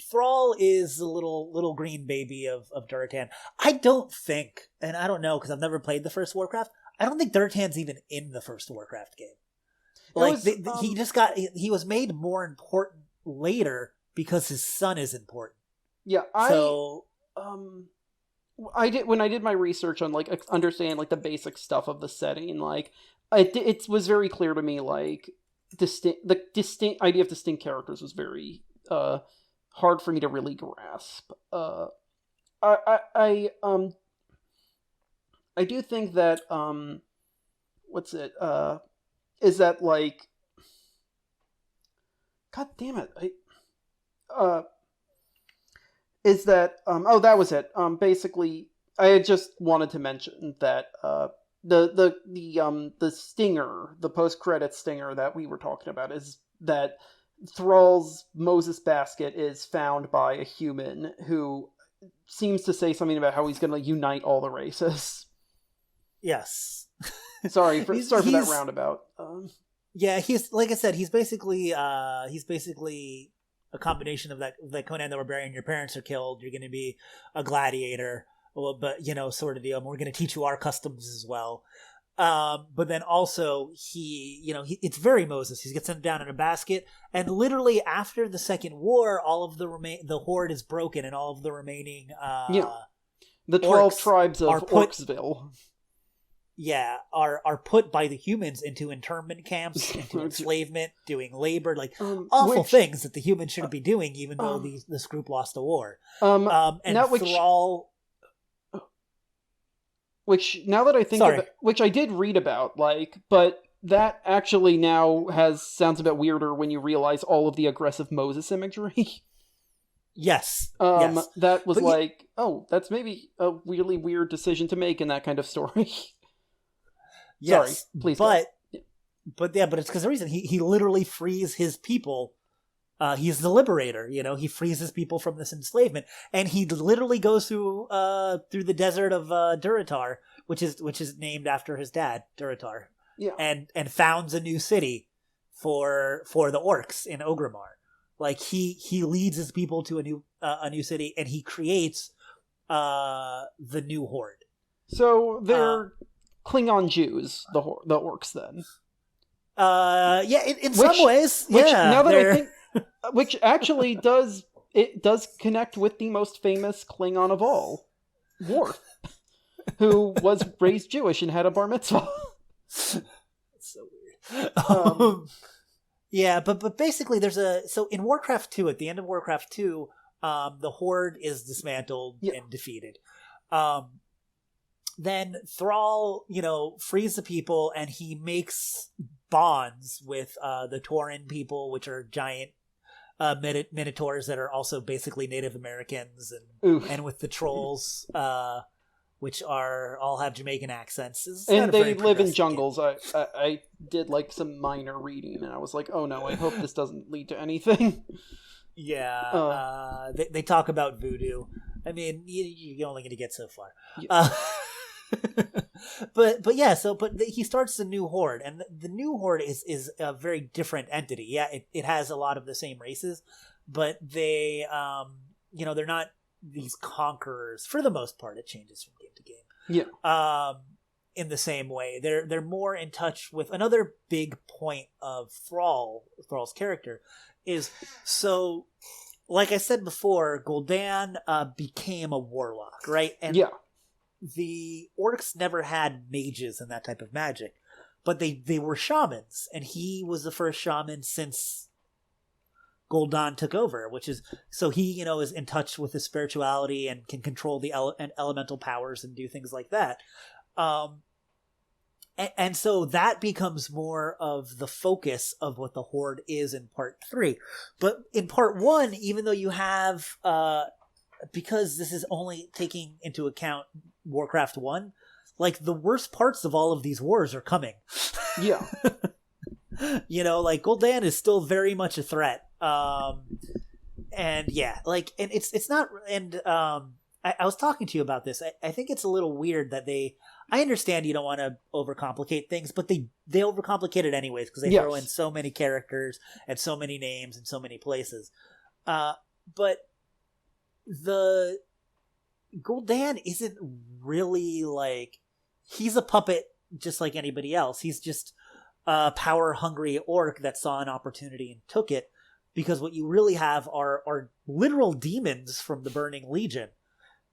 Thrall is the little green baby of Duratan. I don't think, and I don't know because I've never played the first Warcraft, I don't think Duratan's even in the first Warcraft game. He was made more important later because his son is important. Yeah, I did my research on, like, understand, like, the basic stuff of the setting, like, it was very clear to me, like, the distinct idea of distinct characters was very hard for me to really grasp. I do think that is that, like, god damn it, is that that was it. Basically, I had just wanted to mention that the stinger, the post-credit stinger that we were talking about, is that Thrall's Moses basket is found by a human who seems to say something about how he's going to unite all the races. Yes. Sorry for that roundabout. Yeah, he's, like I said, he's basically a combination of that Conan the Barbarian. Your parents are killed. You're going to be a gladiator, but sort of deal. And we're going to teach you our customs as well. But then also it's very Moses. He gets sent down in a basket, and literally after the Second War, all of the Horde is broken, and all of the remaining the 12 tribes of Orcsville. Yeah, are put by the humans into internment camps, into enslavement, doing labor, like awful things that the humans shouldn't be doing, even though this group lost the war. Thrall. Which, now that I think of it, which I did read about, like, but that actually now sounds a bit weirder when you realize all of the aggressive Moses imagery. Yes. Yes. That was that's maybe a really weird decision to make in that kind of story. Yes, sorry, please. But it's because the reason he literally frees his people. He's the liberator, he frees his people from this enslavement, and he literally goes through the desert of Durotar, which is named after his dad, Durotar. Yeah. And founds a new city for the orcs in Orgrimmar. Like he leads his people to a new city, and he creates the new Horde. So they're Klingon Jews, the orcs, then. In some ways. Now that I think, which actually does connect with the most famous Klingon of all, Worf, who was raised Jewish and had a bar mitzvah. It's so weird. Yeah, but basically so in Warcraft 2, at the end of Warcraft 2, the Horde is dismantled and defeated. Then Thrall, frees the people, and he makes bonds with the Tauren people, which are giant minotaurs that are also basically Native Americans, and with the trolls, which all have Jamaican accents. And they live in jungles. I did like some minor reading, and I was like, oh no, I hope this doesn't lead to anything. Yeah, they talk about voodoo. I mean, you're only going to get so far. Yeah. But he starts the new Horde, and the new Horde is a very different entity. Yeah, it has a lot of the same races, but they they're not these conquerors, for the most part, it changes from game to game. Yeah. In the same way, they're more in touch with another big point of Thrall's character is, so like I said before, Gul'dan became a warlock, right? And yeah. the orcs never had mages and that type of magic, but they were shamans, and he was the first shaman since Gul'dan took over, which is, so he, is in touch with his spirituality and can control the elemental powers and do things like that. And so that becomes more of the focus of what the Horde is in part 3. But in part 1, even though you have, because this is only taking into account Warcraft 1, like the worst parts of all of these wars are coming. Yeah. Like Gul'dan is still very much a threat. And yeah, like, and it's not, and I was talking to you about this. I think it's a little weird that I understand you don't want to overcomplicate things, but they overcomplicate it anyways, because they throw in so many characters and so many names and so many places. But the Gul'dan isn't really like, he's a puppet just like anybody else. He's just a power-hungry orc that saw an opportunity and took it, because what you really have are literal demons from the Burning Legion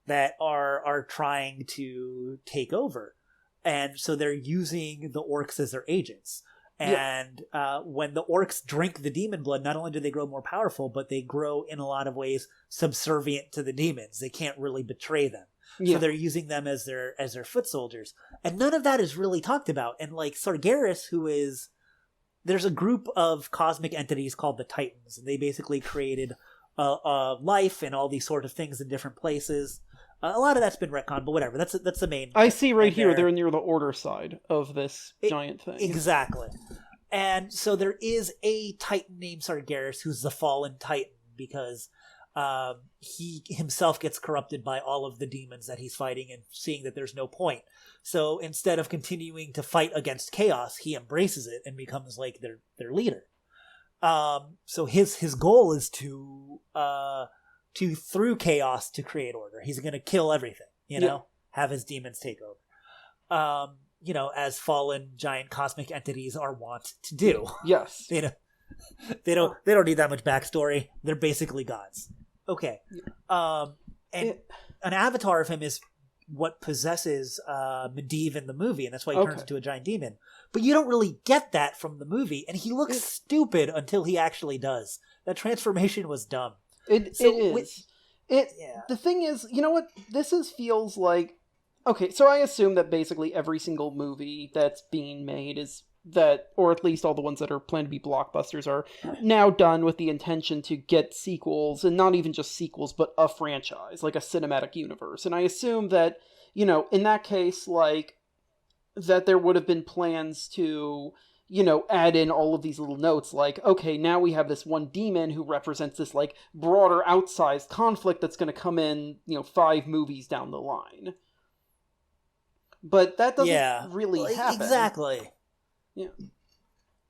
that are trying to take over. And so they're using the orcs as their agents. And when the orcs drink the demon blood, not only do they grow more powerful, but they grow in a lot of ways subservient to the demons. They can't really betray them. Yeah. So they're using them as their foot soldiers. And none of that is really talked about. And like Sargeras, there's a group of cosmic entities called the Titans, and they basically created life and all these sort of things in different places. A lot of that's been retconned, but whatever. That's the main. I see right here. They're near the Order side of this giant thing. Exactly. And so there is a Titan named Sargeras who's the fallen Titan, because he himself gets corrupted by all of the demons that he's fighting and seeing that there's no point. So instead of continuing to fight against chaos, he embraces it and becomes like their leader. So his goal is to through chaos to create order. He's going to kill everything, have his demons take over. As fallen giant cosmic entities are wont to do. Yes. They don't need that much backstory. They're basically gods. Okay. An avatar of him is what possesses Medivh in the movie, and that's why he turns into a giant demon. But you don't really get that from the movie, and he looks stupid until he actually does. That transformation was dumb. It is. The thing is, you know what? Feels like... Okay, so I assume that basically every single movie that's being made is that, or at least all the ones that are planned to be blockbusters, are now done with the intention to get sequels, and not even just sequels, but a franchise, like a cinematic universe. And I assume that, in that case, like, that there would have been plans to, add in all of these little notes, like, okay, now we have this one demon who represents this, like, broader, outsized conflict that's going to come in, 5 movies down the line. But that doesn't really happen. Exactly. Yeah.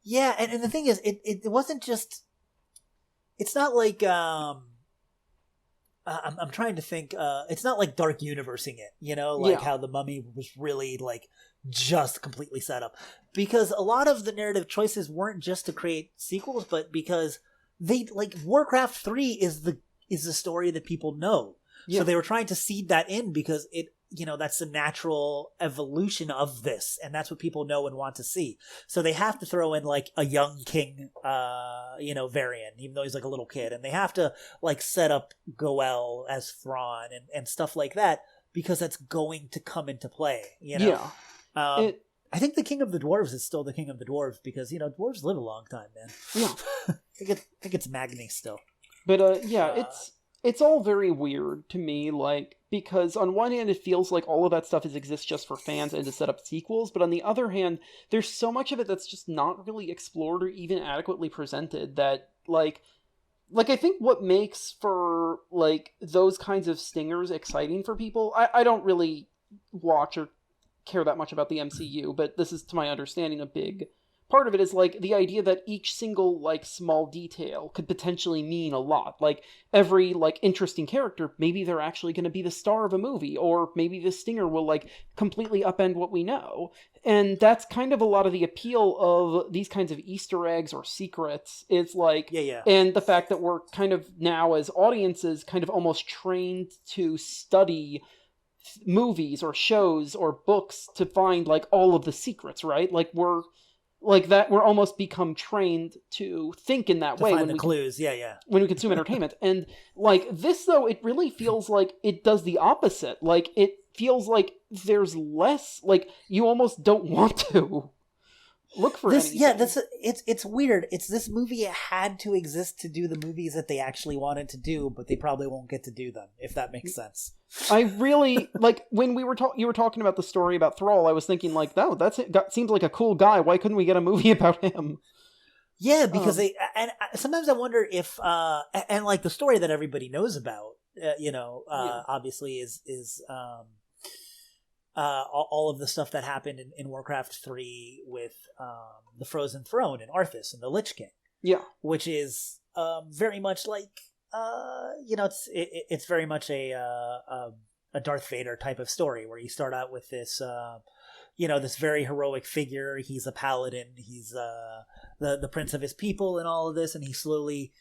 Yeah, and the thing is, it wasn't just... It's not like... I'm trying to think... it's not like Dark Universing it, how The Mummy was really, like, just completely set up. Because a lot of the narrative choices weren't just to create sequels, but because they... Like, Warcraft 3 is the story that people know. Yeah. So they were trying to seed that in because it... that's the natural evolution of this, and that's what people know and want to see. So they have to throw in like a young king, variant, even though he's like a little kid, and they have to like set up Goel as Thrawn and stuff like that, because that's going to come into play. Yeah. I think the King of the Dwarves is still the King of the Dwarves because dwarves live a long time, man. Yeah. I think it's Magni still. But it's all very weird to me, like, because on one hand it feels like all of that stuff exists just for fans and to set up sequels, but on the other hand, there's so much of it that's just not really explored or even adequately presented that, like I think what makes for, like, those kinds of stingers exciting for people, I don't really watch or care that much about the MCU, but this is, to my understanding, a big part of it is, like, the idea that each single, like, small detail could potentially mean a lot. Like, every, like, interesting character, maybe they're actually going to be the star of a movie, or maybe the stinger will, like, completely upend what we know. And that's kind of a lot of the appeal of these kinds of Easter eggs or secrets. It's like, and the fact that we're kind of now, as audiences, kind of almost trained to study movies or shows or books to find, like, all of the secrets, right? Like, we're almost become trained to think in that way find the clues. When we consume entertainment. And, like, this, though, it really feels like it does the opposite. Like, it feels like there's less, like, you almost don't want to look for anything. It's weird. It's this movie had to exist to do the movies that they actually wanted to do, but they probably won't get to do them, if that makes sense. I really, like, when you were talking about the story about Thrall, I was thinking, like, oh, seems like a cool guy. Why couldn't we get a movie about him? Yeah, because sometimes I wonder if, and like the story that everybody knows about, obviously is all of the stuff that happened in Warcraft 3 with the Frozen Throne and Arthas and the Lich King. Yeah. Which is very much like, it's very much a Darth Vader type of story where you start out with this, this very heroic figure. He's a paladin. He's the prince of his people and all of this, and he slowly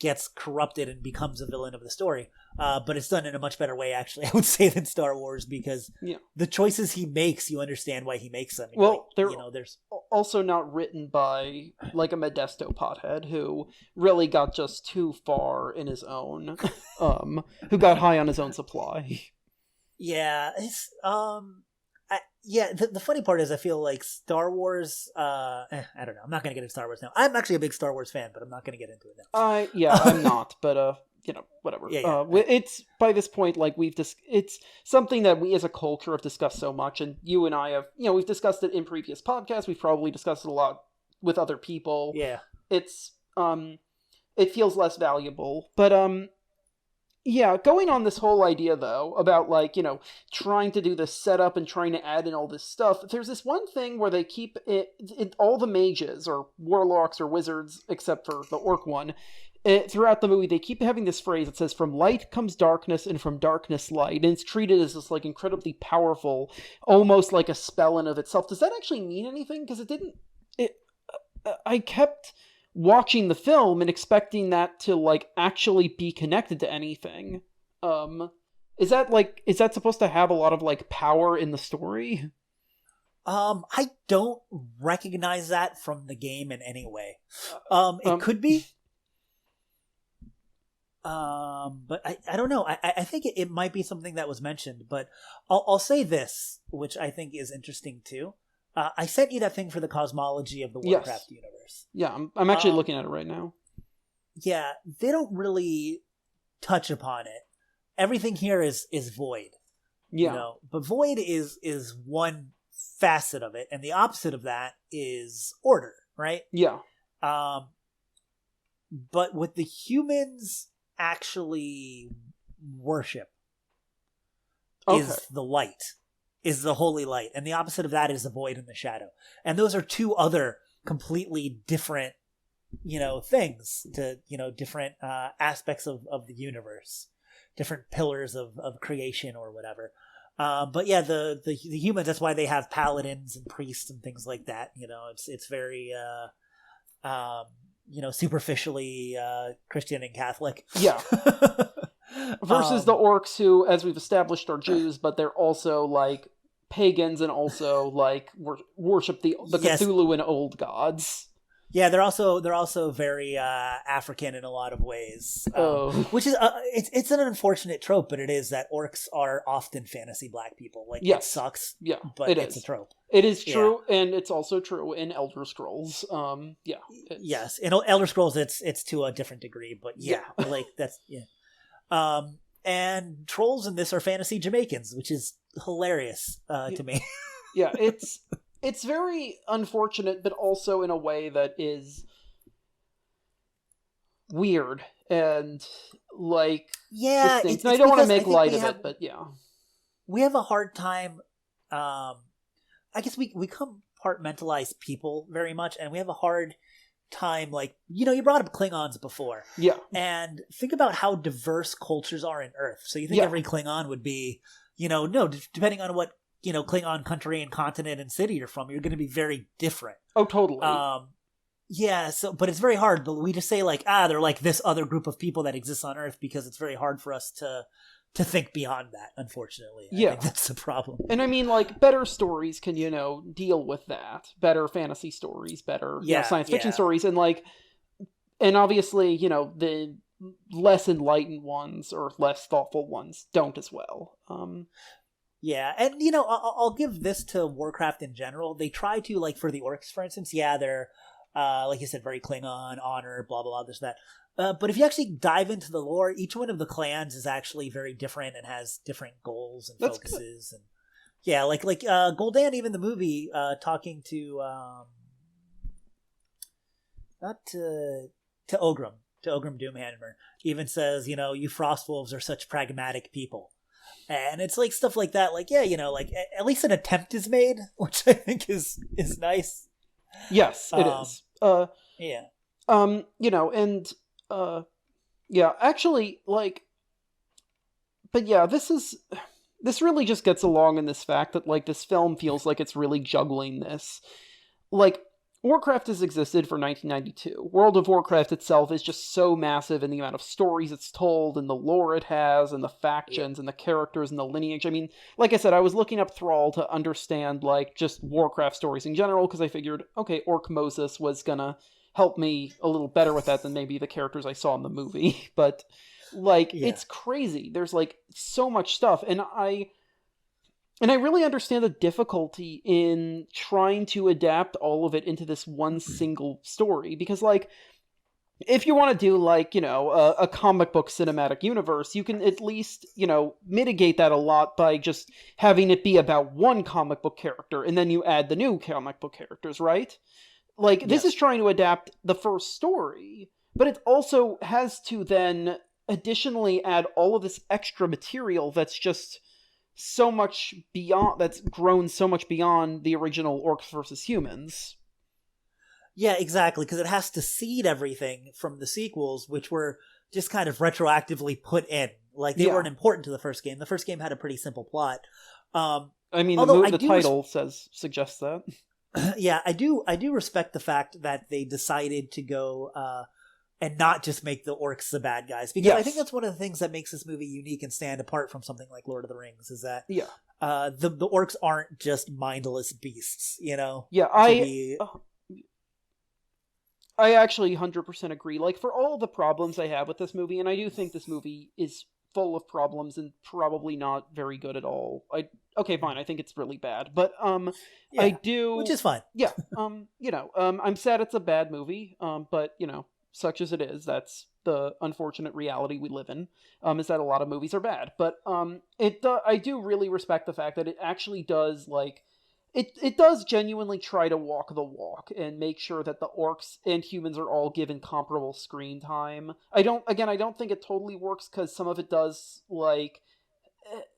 gets corrupted and becomes a villain of the story. But it's done in a much better way, actually, I would say, than Star Wars, because the choices he makes, you understand why he makes them. Well, there's also not written by, like, a Modesto pothead who really got just too far in his own, who got high on his own supply. Yeah, it's the funny part is I feel like Star Wars, I don't know, I'm not going to get into Star Wars now. I'm actually a big Star Wars fan, but I'm not going to get into it now. I'm not, but, whatever. It's, by this point, like, it's something that we as a culture have discussed so much, and you and I have, we've discussed it in previous podcasts, we've probably discussed it a lot with other people. Yeah. It's, it feels less valuable, but, going on this whole idea, though, about, like, trying to do this setup and trying to add in all this stuff, there's this one thing where they keep it all the mages, or warlocks, or wizards, except for the orc one, throughout the movie, they keep having this phrase that says, from light comes darkness, and from darkness light, and it's treated as this, like, incredibly powerful, almost like a spell in of itself. Does that actually mean anything? Because I kept watching the film and expecting that to, like, actually be connected to anything. Is that supposed to have a lot of, like, power in the story? I don't recognize that from the game in any way. It could be. But I don't know. I think it might be something that was mentioned, but I'll say this, which I think is interesting too. I sent you that thing for the cosmology of the Warcraft universe. Yeah, I'm actually looking at it right now. Yeah, they don't really touch upon it. Everything here is void. Yeah. But void is one facet of it, and the opposite of that is order, right? Yeah. But what the humans actually worship is the light. Is the holy light, and the opposite of that is the void and the shadow, and those are two other completely different, things to different aspects of the universe, different pillars of creation or whatever. But yeah, the humans, that's why they have paladins and priests and things like that. It's very superficially Christian and Catholic. Yeah. Versus the orcs, who, as we've established, are Jews, but they're also, like, pagans and also, like, worship the Cthulhu and old gods. Yeah, they're also very African in a lot of ways. Which is it's an unfortunate trope, but it is that orcs are often fantasy black people. Like, it sucks. Yeah, but it's a trope. It is true, and it's also true in Elder Scrolls. Yes, in Elder Scrolls, it's to a different degree, but like that's and trolls in this are fantasy Jamaicans, which is hilarious to me. Yeah, it's very unfortunate, but also in a way that is weird and, like, distinct. I don't want to make light of it, but yeah. We have a hard time, I guess we come compartmentalize people very much, and we have a hard time, like, you brought up Klingons before. Yeah. And think about how diverse cultures are in Earth. So you think every Klingon would be, no, depending on what, Klingon country and continent and city you're from, you're going to be very different. Oh, totally. Yeah, but it's very hard. But we just say, like, they're like this other group of people that exists on Earth, because it's very hard for us to think beyond that, unfortunately. I think that's the problem. And I mean, like, better stories can, deal with that. Better fantasy stories, better science fiction stories. And, like, and obviously, the less enlightened ones or less thoughtful ones don't as well. Yeah, and, I'll give this to Warcraft in general. They try to, like, for the Orcs, for instance, they're, like you said, very Klingon, honor, blah, blah, blah, this, that. But if you actually dive into the lore, each one of the clans is actually very different and has different goals and focuses. And yeah, like Gul'dan, even the movie, talking to Ogrim Doomhammer, even says, you Frostwolves are such pragmatic people. And it's like stuff like that, like, like at least an attempt is made, which I think is nice. Yes, it is. Yeah. And actually, like, but yeah, this really just gets along in this fact that, like, this film feels like it's really juggling this. Like, Warcraft has existed for 1992. World of Warcraft itself is just so massive in the amount of stories it's told, and the lore it has, and the factions, and the characters, and the lineage. I mean, like I said, I was looking up Thrall to understand, like, just Warcraft stories in general, because I figured, okay, Orc Moses was gonna help me a little better with that than maybe the characters I saw in the movie. But, like, it's crazy. There's, like, so much stuff, and I really understand the difficulty in trying to adapt all of it into this one single story, because, like, if you want to do, like, a comic book cinematic universe, you can at least, mitigate that a lot by just having it be about one comic book character, and then you add the new comic book characters, right? Like, this is trying to adapt the first story, but it also has to then additionally add all of this extra material that's just so much beyond, that's grown so much beyond the original Orcs versus Humans. Yeah, exactly, because it has to seed everything from the sequels, which were just kind of retroactively put in. Like, they weren't important to the first game. The first game had a pretty simple plot. I mean, the title suggests that. Yeah, I do respect the fact that they decided to go and not just make the Orcs the bad guys, because I think that's one of the things that makes this movie unique and stand apart from something like Lord of the Rings, is that the Orcs aren't just mindless beasts, Yeah, I actually 100% agree. Like, for all the problems I have with this movie, and I do think this movie is full of problems and probably not very good at all. Okay, fine, I think it's really bad, but I do, which is fine. Yeah, I'm sad it's a bad movie, but such as it is, that's the unfortunate reality we live in, is that a lot of movies are bad. But I do really respect the fact that it actually does, like, it does genuinely try to walk the walk and make sure that the Orcs and humans are all given comparable screen time. I don't think it totally works, because some of it does, like,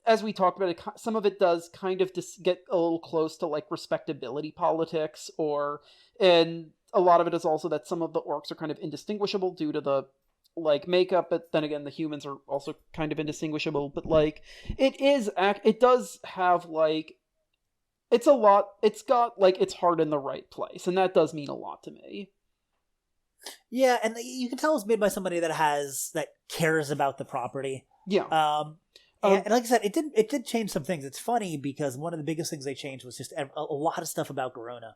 as we talked about, some of it does kind of just get a little close to, like, respectability politics, and a lot of it is also that some of the Orcs are kind of indistinguishable due to the, like, makeup, but then again, the humans are also kind of indistinguishable. But, like, it does have, like, it's got, like, its heart in the right place, and that does mean a lot to me. Yeah, and you can tell it's made by somebody that cares about the property. Yeah. And like I said, it did change some things. It's funny because one of the biggest things they changed was just a lot of stuff about Garona.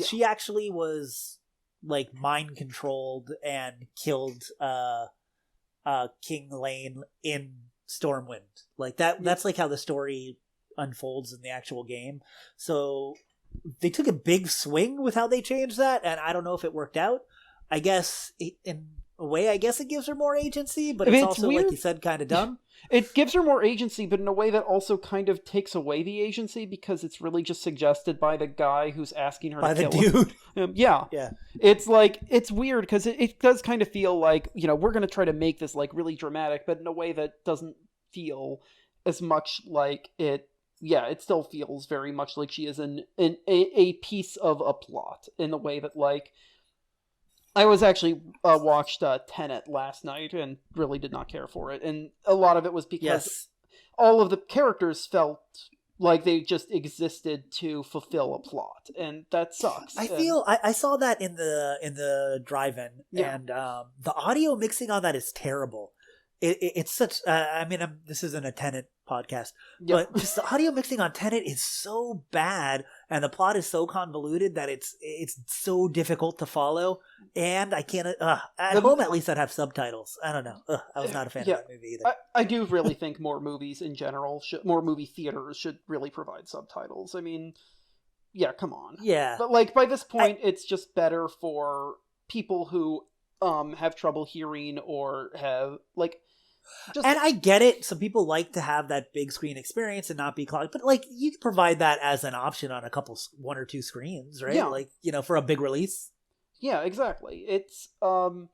She actually was, like, mind controlled and killed King Lane in Stormwind. Like, that's like how the story unfolds in the actual game. So they took a big swing with how they changed that, and I don't know if it worked out. I guess in a way, it gives her more agency, but it's also, weird, like you said, kind of dumb. It gives her more agency, but in a way that also kind of takes away the agency, because it's really just suggested by the guy who's asking her to kill him. Yeah. It's like, it's weird, because it does kind of feel like, we're going to try to make this, like, really dramatic, but in a way that doesn't feel as much like it, it still feels very much like she is a piece of a plot in the way that, like, I was actually watched Tenet last night and really did not care for it. And a lot of it was because all of the characters felt like they just existed to fulfill a plot, and that sucks. I saw that in the drive-in, and the audio mixing on that is terrible. It's such. This isn't a Tenet podcast, but just the audio mixing on Tenet is so bad, and the plot is so convoluted that it's so difficult to follow. And I can't. At home, at least I'd have subtitles. I don't know. I was not a fan of that movie either. I do really think more movies in general, more movie theaters should really provide subtitles. I mean, come on. Yeah, but like by this point, it's just better for people who have trouble hearing or have like. And I get it. Some people like to have that big screen experience and not be clogged, but like you can provide that as an option on one or two screens, right? Yeah. Like, for a big release. Yeah, exactly. But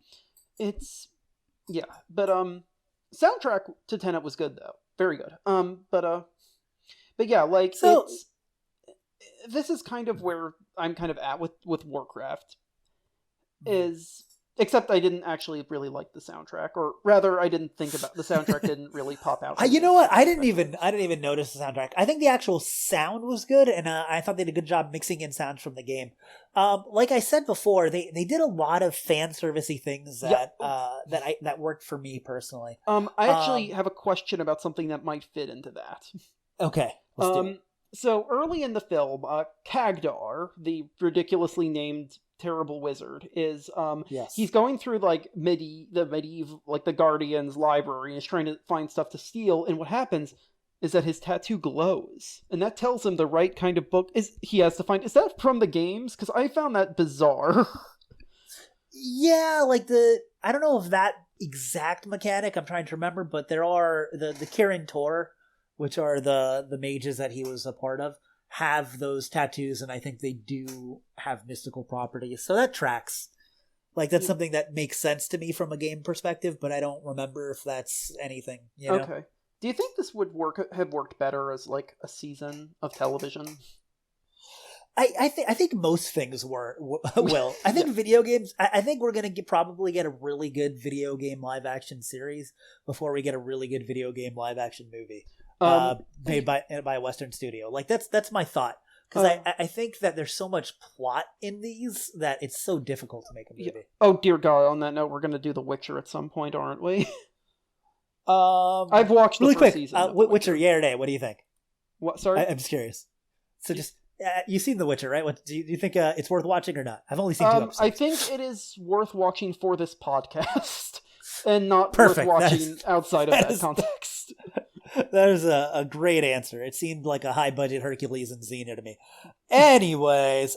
soundtrack to Tenet was good though, very good. But yeah, like this is kind of where I'm kind of at with Warcraft is. Except I didn't actually really like the soundtrack, or rather, I didn't think about the soundtrack. Didn't really pop out. You know what? I didn't even notice the soundtrack. I think the actual sound was good, and I thought they did a good job mixing in sounds from the game. Like I said before, they did a lot of fan servicey things that worked for me personally. I actually have a question about something that might fit into that. Okay, let's do it. So early in the film, Khadgar, the ridiculously named terrible wizard, is he's going through like the medieval, like the Guardian's library, and he's trying to find stuff to steal, and what happens is that his tattoo glows, and that tells him the right kind of book he has to find. Is that from the games? Because I found that bizarre. Yeah, like I don't know if that exact mechanic, I'm trying to remember, but there are the Kirin Tor, which are the mages that he was a part of, have those tattoos, and I think they do have mystical properties. So that tracks. Like, that's something that makes sense to me from a game perspective, but I don't remember if that's anything. Okay. Do you think this would have worked better as, like, a season of television? I think most things will. I think video games. I think we're gonna probably get a really good video game live action series before we get a really good video game live action movie made by a Western studio. Like that's my thought, because I think that there's so much plot in these that it's so difficult to make a movie. Yeah. Oh dear God! On that note, we're gonna do The Witcher at some point, aren't we? I've watched the first season. Witcher, yeah or nay? What do you think? What? Sorry, I'm just curious. So just. You've seen The Witcher, right? What do you think? It's worth watching or not? I've only seen 2 episodes. I think it is worth watching for this podcast, and not Perfect. worth watching outside of that context. That is a great answer. It seemed like a high budget Hercules and Xena to me. Anyways,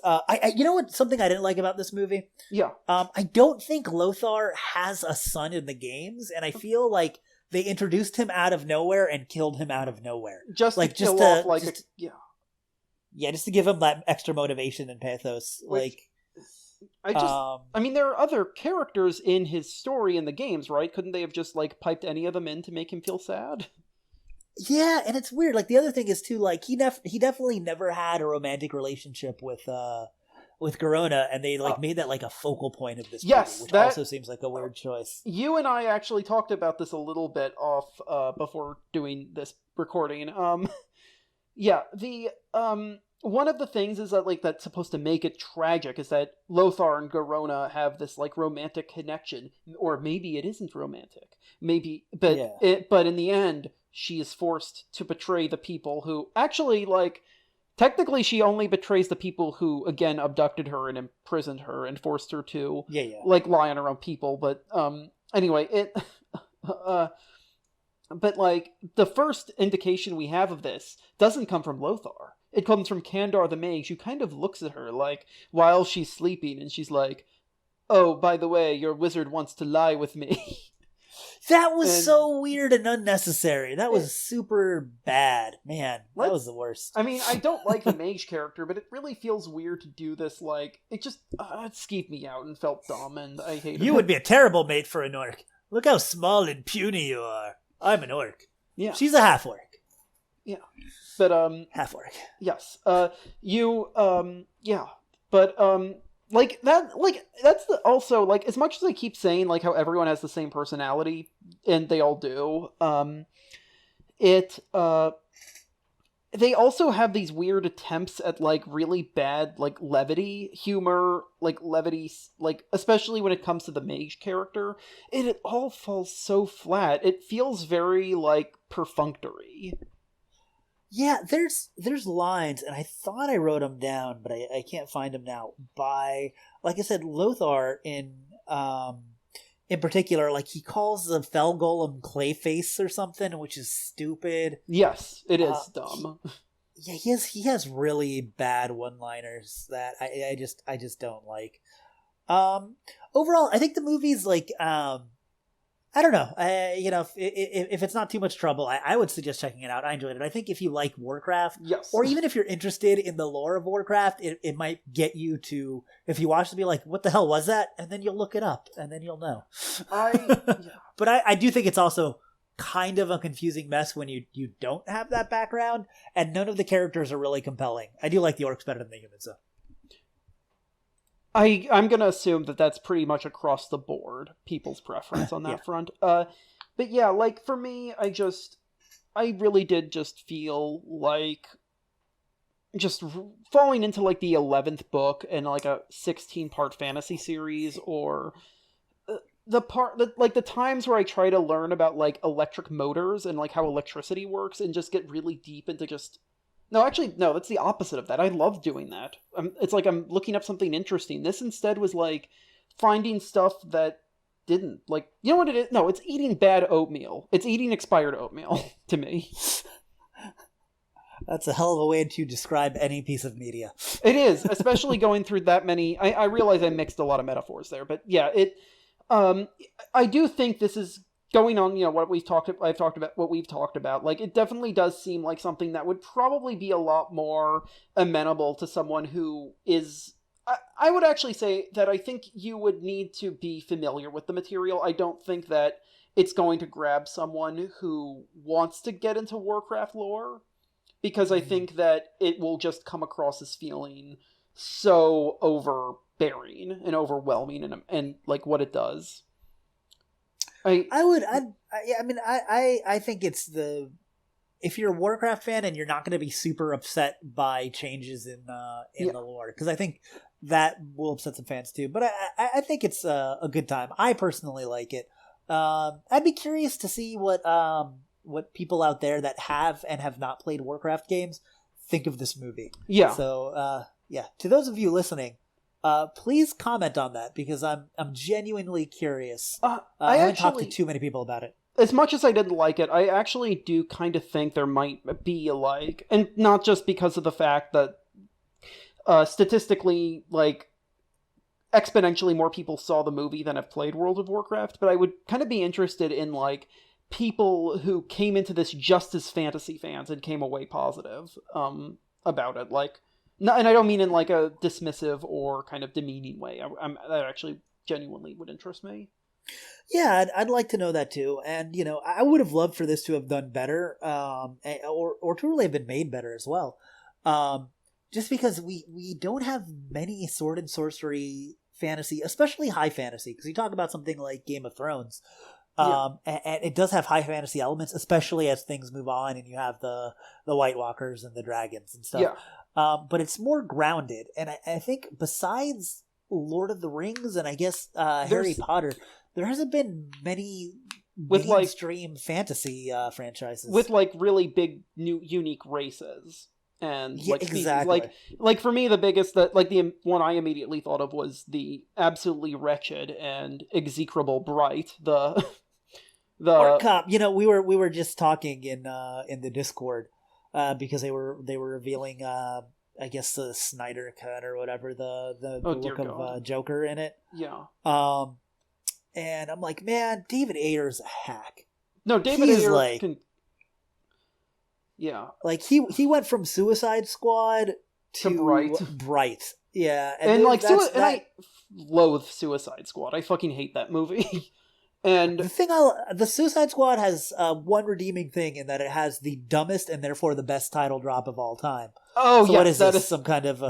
you know what? Something I didn't like about this movie. Yeah. I don't think Lothar has a son in the games, and I feel like they introduced him out of nowhere and killed him out of nowhere. Just to kill off, like, Yeah, just to give him that extra motivation and pathos. I mean, there are other characters in his story in the games, right? Couldn't they have just, like, piped any of them in to make him feel sad? Yeah, and it's weird. Like, the other thing is, too, like, he definitely never had a romantic relationship with Garona, and they, like, made that, like, a focal point of this movie, which also seems like a weird choice. You and I actually talked about this a little bit off before doing this recording. One of the things is that, like, that's supposed to make it tragic is that Lothar and Garona have this, like, romantic connection, or maybe it isn't romantic. Maybe, but in the end, she is forced to betray the people who actually, like, technically she only betrays the people who, again, abducted her and imprisoned her and forced her to, like, lie on her own people. But anyway, but, like, the first indication we have of this doesn't come from Lothar. It comes from Khadgar the Mage, who kind of looks at her, like, while she's sleeping, and she's like, "Oh, by the way, your wizard wants to lie with me." That was so weird and unnecessary. That was super bad. Man, that was the worst. I mean, I don't like the mage character, but it really feels weird to do this, like, it just, it skeeved me out and felt dumb, and I hated it. You would be a terrible mate for an orc. Look how small and puny you are. I'm an orc. Yeah. She's a half-orc. Yeah. But, half orc. yes. Yeah. But, like, that's also, like, as much as I keep saying, like, how everyone has the same personality, and they all do, they also have these weird attempts at, like, really bad, like, levity humor, like, especially when it comes to the mage character, and it all falls so flat. It feels very, like, perfunctory. Yeah, there's lines, and I thought I wrote them down, but I can't find them now, by, like I said, Lothar in particular, like, he calls the Fell Golem Clayface or something, which is stupid. Yes, it is dumb. He has really bad one-liners that I just don't like. Overall, I think the movie's like, I don't know. If it's not too much trouble, I would suggest checking it out. I enjoyed it. I think if you like Warcraft, yes, or even if you're interested in the lore of Warcraft, it might get you to, if you watch it, be like, what the hell was that? And then you'll look it up, and then you'll know. But I do think it's also kind of a confusing mess when you don't have that background, and none of the characters are really compelling. I do like the orcs better than the humans, though. I'm going to assume that that's pretty much across the board, people's preference on that front. But yeah, like, for me, I really did just feel like just falling into, like, the 11th book in, like, a 16-part fantasy series, or the times where I try to learn about, like, electric motors and, like, how electricity works, and just get really deep into just... No, actually, no, that's the opposite of that. I love doing that. It's like I'm looking up something interesting. This instead was, like, finding stuff that didn't. Like, you know what it is? No, it's eating bad oatmeal. It's eating expired oatmeal, to me. That's a hell of a way to describe any piece of media. It is, especially going through that many... I realize I mixed a lot of metaphors there, but yeah, I do think this is... Going on, what we've talked about, like, it definitely does seem like something that would probably be a lot more amenable to someone who is... I would actually say that I think you would need to be familiar with the material. I don't think that it's going to grab someone who wants to get into Warcraft lore, because I think that it will just come across as feeling so overbearing and overwhelming and like, what it does. I think it's if you're a Warcraft fan and you're not going to be super upset by changes in the lore, because I think that will upset some fans too. But I think it's a good time. I personally like it. I'd be curious to see what people out there that have and have not played Warcraft games think of this movie. Yeah. So to those of you listening, please comment on that, because I'm genuinely curious. I haven't talked to too many people about it. As much as I didn't like it, I actually do kind of think there might be, like, and not just because of the fact that statistically, like, exponentially more people saw the movie than have played World of Warcraft, but I would kind of be interested in, like, people who came into this just as fantasy fans and came away positive about it, like. No, and I don't mean in, like, a dismissive or kind of demeaning way. That actually genuinely would interest me. Yeah, I'd like to know that too. And, I would have loved for this to have done better, or to really have been made better as well. Just because we don't have many sword and sorcery fantasy, especially high fantasy, because you talk about something like Game of Thrones. And it does have high fantasy elements, especially as things move on and you have the White Walkers and the dragons and stuff. Yeah. But it's more grounded, and I think besides Lord of the Rings and I guess Harry Potter, there hasn't been many with mainstream fantasy franchises with, like, really big new unique races and exactly. Like for me, the biggest the one I immediately thought of was the absolutely wretched and execrable Bright, the Orc Cop. We were just talking in the Discord. Because they were revealing, I guess, the Snyder cut or whatever, the look of Joker in it. Yeah. And I'm like, man, David Ayer's a hack. No, David Ayer can. Yeah. Like he went from Suicide Squad to Bright. Yeah, and I loathe Suicide Squad. I fucking hate that movie. And the Suicide Squad has one redeeming thing in that it has the dumbest and therefore the best title drop of all time. Oh, so yeah, what is that this? is Some kind of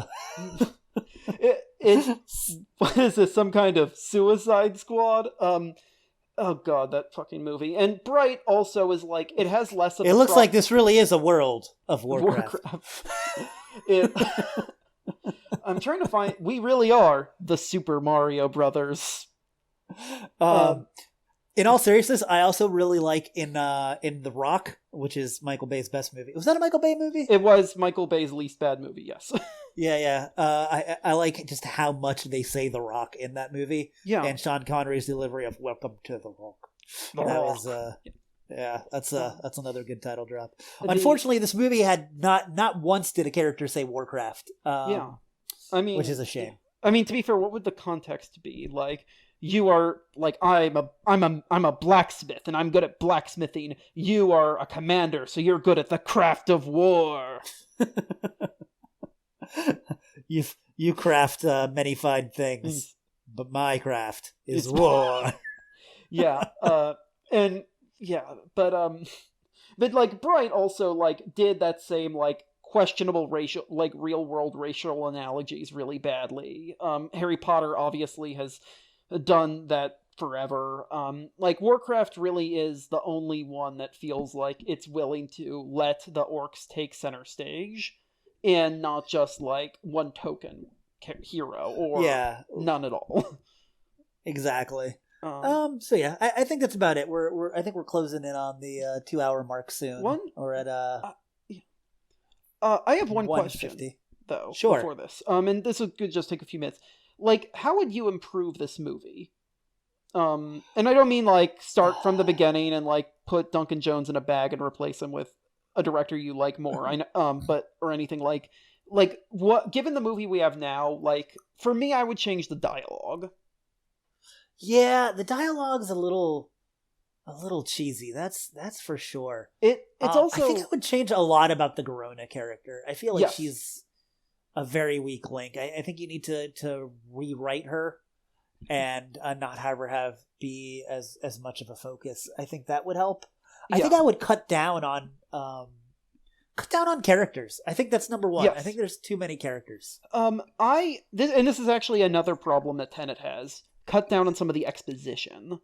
what is this? Some kind of Suicide Squad? Oh god, that fucking movie. And Bright also is like, it has less of. It looks like this really is a world of Warcraft. I'm trying to find. We really are the Super Mario Brothers. In all seriousness, I also really like in The Rock, which is Michael Bay's best movie. Was that a Michael Bay movie? It was Michael Bay's least bad movie, yes. Yeah. I like just how much they say The Rock in that movie. Yeah. And Sean Connery's delivery of "Welcome to the Rock." That's another good title drop. Unfortunately, this movie had not once did a character say Warcraft. Yeah. I mean, which is a shame. I mean, to be fair, what would the context be? Like, you are like, I'm a blacksmith and I'm good at blacksmithing. You are a commander, so you're good at the craft of war. You craft many fine things, but my craft is war. Yeah, but like Bright also like did that same like questionable racial, like real world racial analogies really badly. Harry Potter obviously has done that forever. Like Warcraft really is the only one that feels like it's willing to let the orcs take center stage and not just like one token hero or none at all. Exactly. So yeah, I think that's about it. I think we're closing in on the 2 hour mark soon. We're at I have one question though before this. And this could just take a few minutes. Like, how would you improve this movie? And I don't mean like start from the beginning and like put Duncan Jones in a bag and replace him with a director you like more. I know, but or anything like what? Given the movie we have now, like for me, I would change the dialogue. Yeah, the dialogue's a little cheesy. That's for sure. It's also. I think I would change a lot about the Garona character. I feel like she's a very weak link. I think you need to rewrite her and not have her be as much of a focus. I think that would help. I think I would cut down on characters. I think that's number one. Yes. I think there's too many characters. This is actually another problem that Tenet has. Cut down on some of the exposition.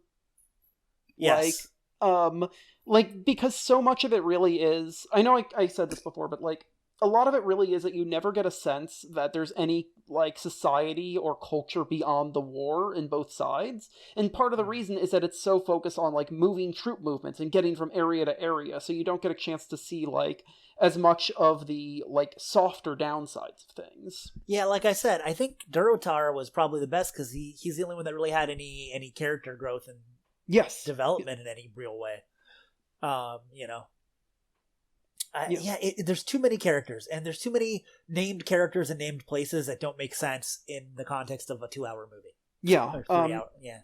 Yes. Like because so much of it really is. I know I said this before, but like a lot of it really is that you never get a sense that there's any like society or culture beyond the war in both sides. And part of the reason is that it's so focused on like moving troop movements and getting from area to area. So you don't get a chance to see like as much of the like softer downsides of things. Yeah, like I said, I think Durotar was probably the best because he's the only one that really had any character growth and development in any real way. There's too many characters, and there's too many named characters and named places that don't make sense in the context of a 2 hour movie. Yeah. Or 3 hour. Yeah.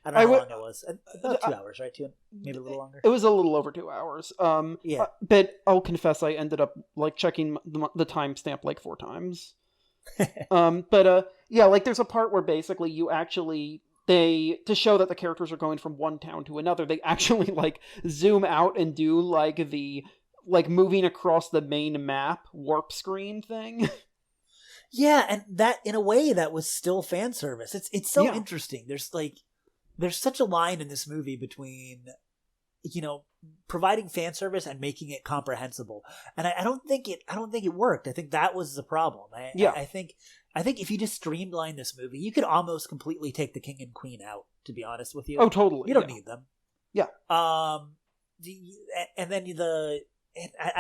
I don't know how long it was. About 2 hours, right? Maybe a little longer. It was a little over 2 hours. But I'll confess I ended up like checking the timestamp like 4 times. Like there's a part where basically you actually to show that the characters are going from one town to another, they actually like zoom out and do like the like moving across the main map warp screen thing. Yeah, and that in a way that was still fan service. It's so interesting. There's such a line in this movie between providing fan service and making it comprehensible. And I don't think it worked. I think that was the problem. I think if you just streamline this movie, you could almost completely take the king and queen out, to be honest with you. Oh, totally. You don't need them. Yeah. I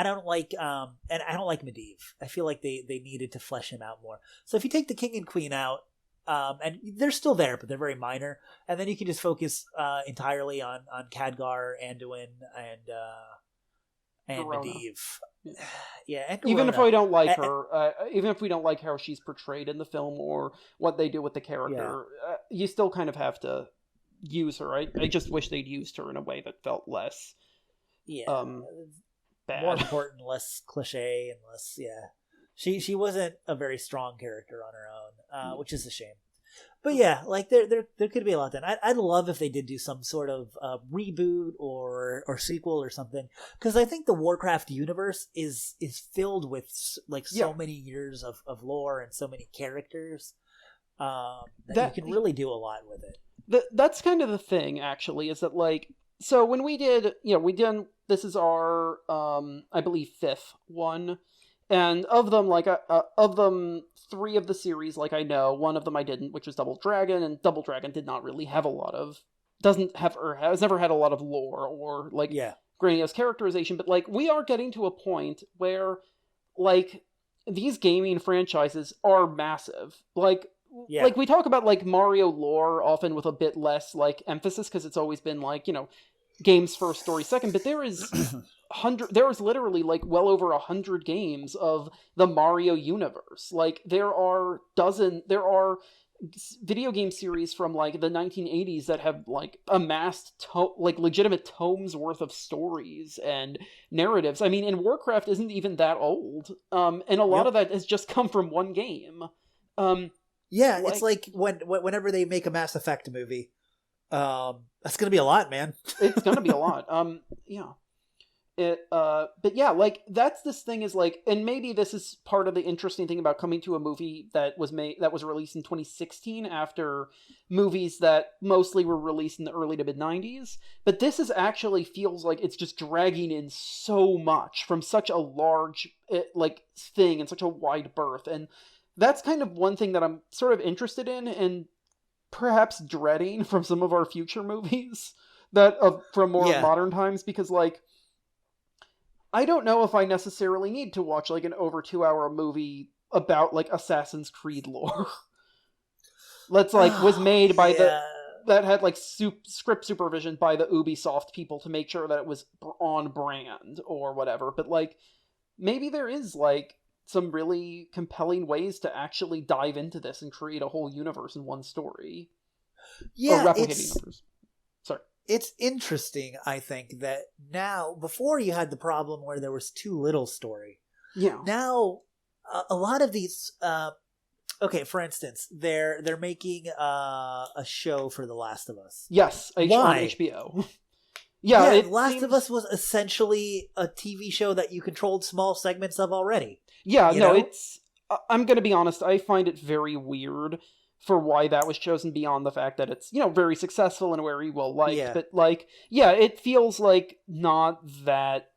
don't like Medivh. I feel like they needed to flesh him out more. So if you take the king and queen out, and they're still there, but they're very minor, and then you can just focus entirely on Khadgar, Anduin, and Medivh. Yeah, and even if we don't like her, even if we don't like how she's portrayed in the film or what they do with the character, you still kind of have to use her. I just wish they'd used her in a way that felt less. Bad. More important, less cliche, and less. Yeah, she wasn't a very strong character on her own, which is a shame. But yeah, like there could be a lot then. I'd love if they did do some sort of reboot or sequel or something, because I think the Warcraft universe is filled with like so many years of lore and so many characters that you can really do a lot with it. That's kind of the thing, actually, is that like, so when we did, this is our I believe 5th one. And of them, three of the series, like I know, one of them I didn't, which was Double Dragon, and Double Dragon did not really have has never had a lot of lore or, like, grandiose characterization, but, like, we are getting to a point where, like, these gaming franchises are massive. Like, we talk about, like, Mario lore often with a bit less, like, emphasis, because it's always been, like, games first, story second, but there is literally like well over 100 games of the Mario universe. Like there are video game series from like the 1980s that have like amassed like legitimate tomes worth of stories and narratives. I mean, and Warcraft isn't even that old, and a lot of that has just come from one game. It's like whenever they make a Mass Effect movie, that's gonna be a lot, man. It's gonna be a lot. But yeah, like that's this thing is like, and maybe this is part of the interesting thing about coming to a movie that was released in 2016 after movies that mostly were released in the early to mid 90s. But this is actually feels like it's just dragging in so much from such a large like thing and such a wide berth, and that's kind of one thing that I'm sort of interested in and perhaps dreading from some of our future movies from more modern times, because like I don't know if I necessarily need to watch like an over 2-hour movie about like Assassin's Creed lore. Was made by that had like script supervision by the Ubisoft people to make sure that it was on brand or whatever. But like maybe there is like some really compelling ways to actually dive into this and create a whole universe in one story. Yeah, or replicating universe. Sorry. It's interesting, I think, that now, before you had the problem where there was too little story. Yeah. Now, a lot of these, for instance, they're making a show for The Last of Us. Yes, on HBO. The Last of Us was essentially a TV show that you controlled small segments of already. Yeah, I'm going to be honest, I find it very weird for why that was chosen beyond the fact that it's, very successful and very well liked. Yeah. But, like, it feels like not that...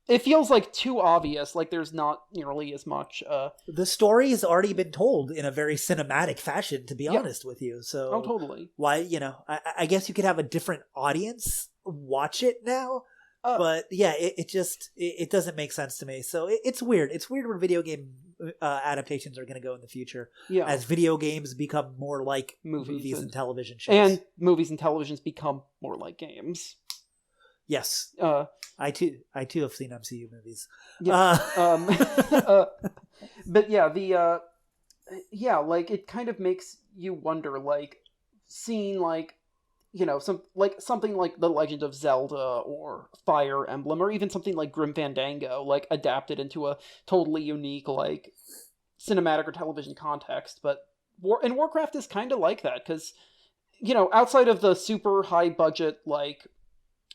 It feels like too obvious, like there's not nearly as much... The story has already been told in a very cinematic fashion, to be honest with you. So, oh, totally. Why, I guess you could have a different audience watch it now. But, it doesn't make sense to me. So, it's weird. It's weird where video game adaptations are going to go in the future as video games become more like movies and television shows, and movies and televisions become more like games. Yes, I too have seen MCU movies. But like it kind of makes you wonder, like seeing like something like The Legend of Zelda or Fire Emblem, or even something like Grim Fandango, like adapted into a totally unique, like cinematic or television context. But Warcraft is kind of like that, because, outside of the super high budget, like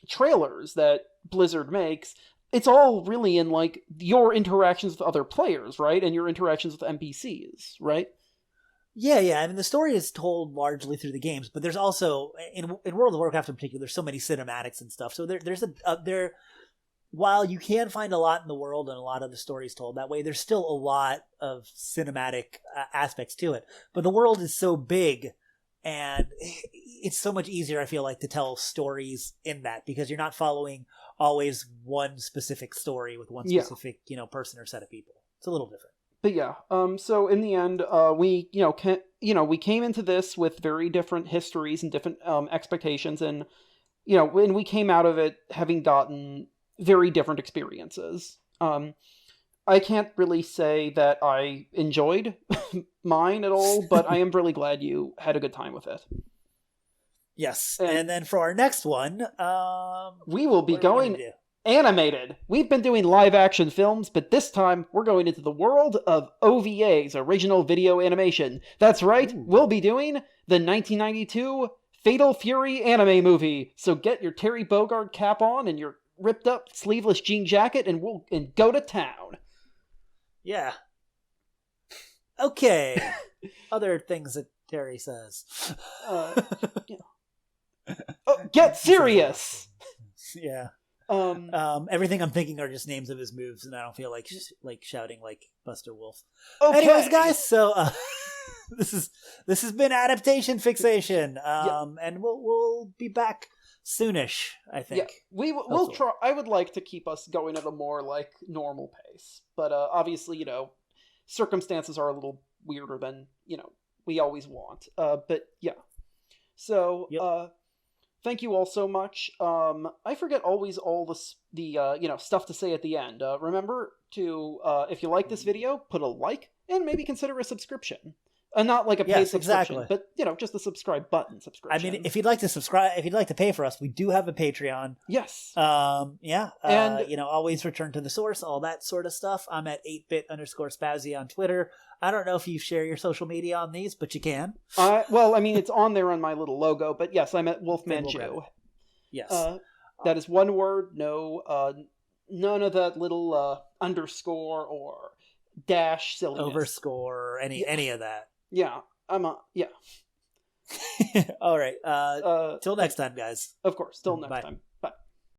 trailers that Blizzard makes, it's all really in like your interactions with other players, right? And your interactions with NPCs, right? Yeah. I mean, the story is told largely through the games, but there's also in World of Warcraft in particular, there's so many cinematics and stuff. So while you can find a lot in the world and a lot of the stories told that way, there's still a lot of cinematic aspects to it. But the world is so big, and it's so much easier, I feel like, to tell stories in that, because you're not following always one specific story with one specific person or set of people. It's a little different. But so in the end, we came into this with very different histories and different expectations, and when we came out of it having gotten very different experiences. I can't really say that I enjoyed mine at all, but I am really glad you had a good time with it. Yes, and then for our next one, we will be going. Animated. We've been doing live action films, but this time we're going into the world of OVAs, original video animation. That's right, we'll be doing the 1992 Fatal Fury anime movie. So get your Terry Bogard cap on and your ripped up sleeveless jean jacket and we'll go to town. Yeah. Okay. Other things that Terry says. Get serious. Yeah. Everything I'm thinking are just names of his moves, and I don't feel like shouting like Buster Wolf. Okay. Anyways, guys, so this has been Adaptation Fixation, and we'll be back soonish, I think. Yeah, we'll try. I would like to keep us going at a more like normal pace, but obviously, circumstances are a little weirder than we always want. But yeah, so thank you all so much. I forget always all the stuff to say at the end. Remember to if you like this video, put a like and maybe consider a subscription. Not like a paid subscription, exactly. But just the subscribe button subscription. I mean, if you'd like to subscribe, if you'd like to pay for us, we do have a Patreon. Yes. And always return to the source, all that sort of stuff. I'm at 8bit_Spazzy on Twitter. I don't know if you share your social media on these, but you can. Well, I mean, it's on there on my little logo, but yes, I'm at Wolfman Joe. Yes. That is one word. No, none of that little underscore or dash silliness. Overscore, any of that. Yeah, yeah. All right. Till next time, guys. Of course. Till next Bye. time.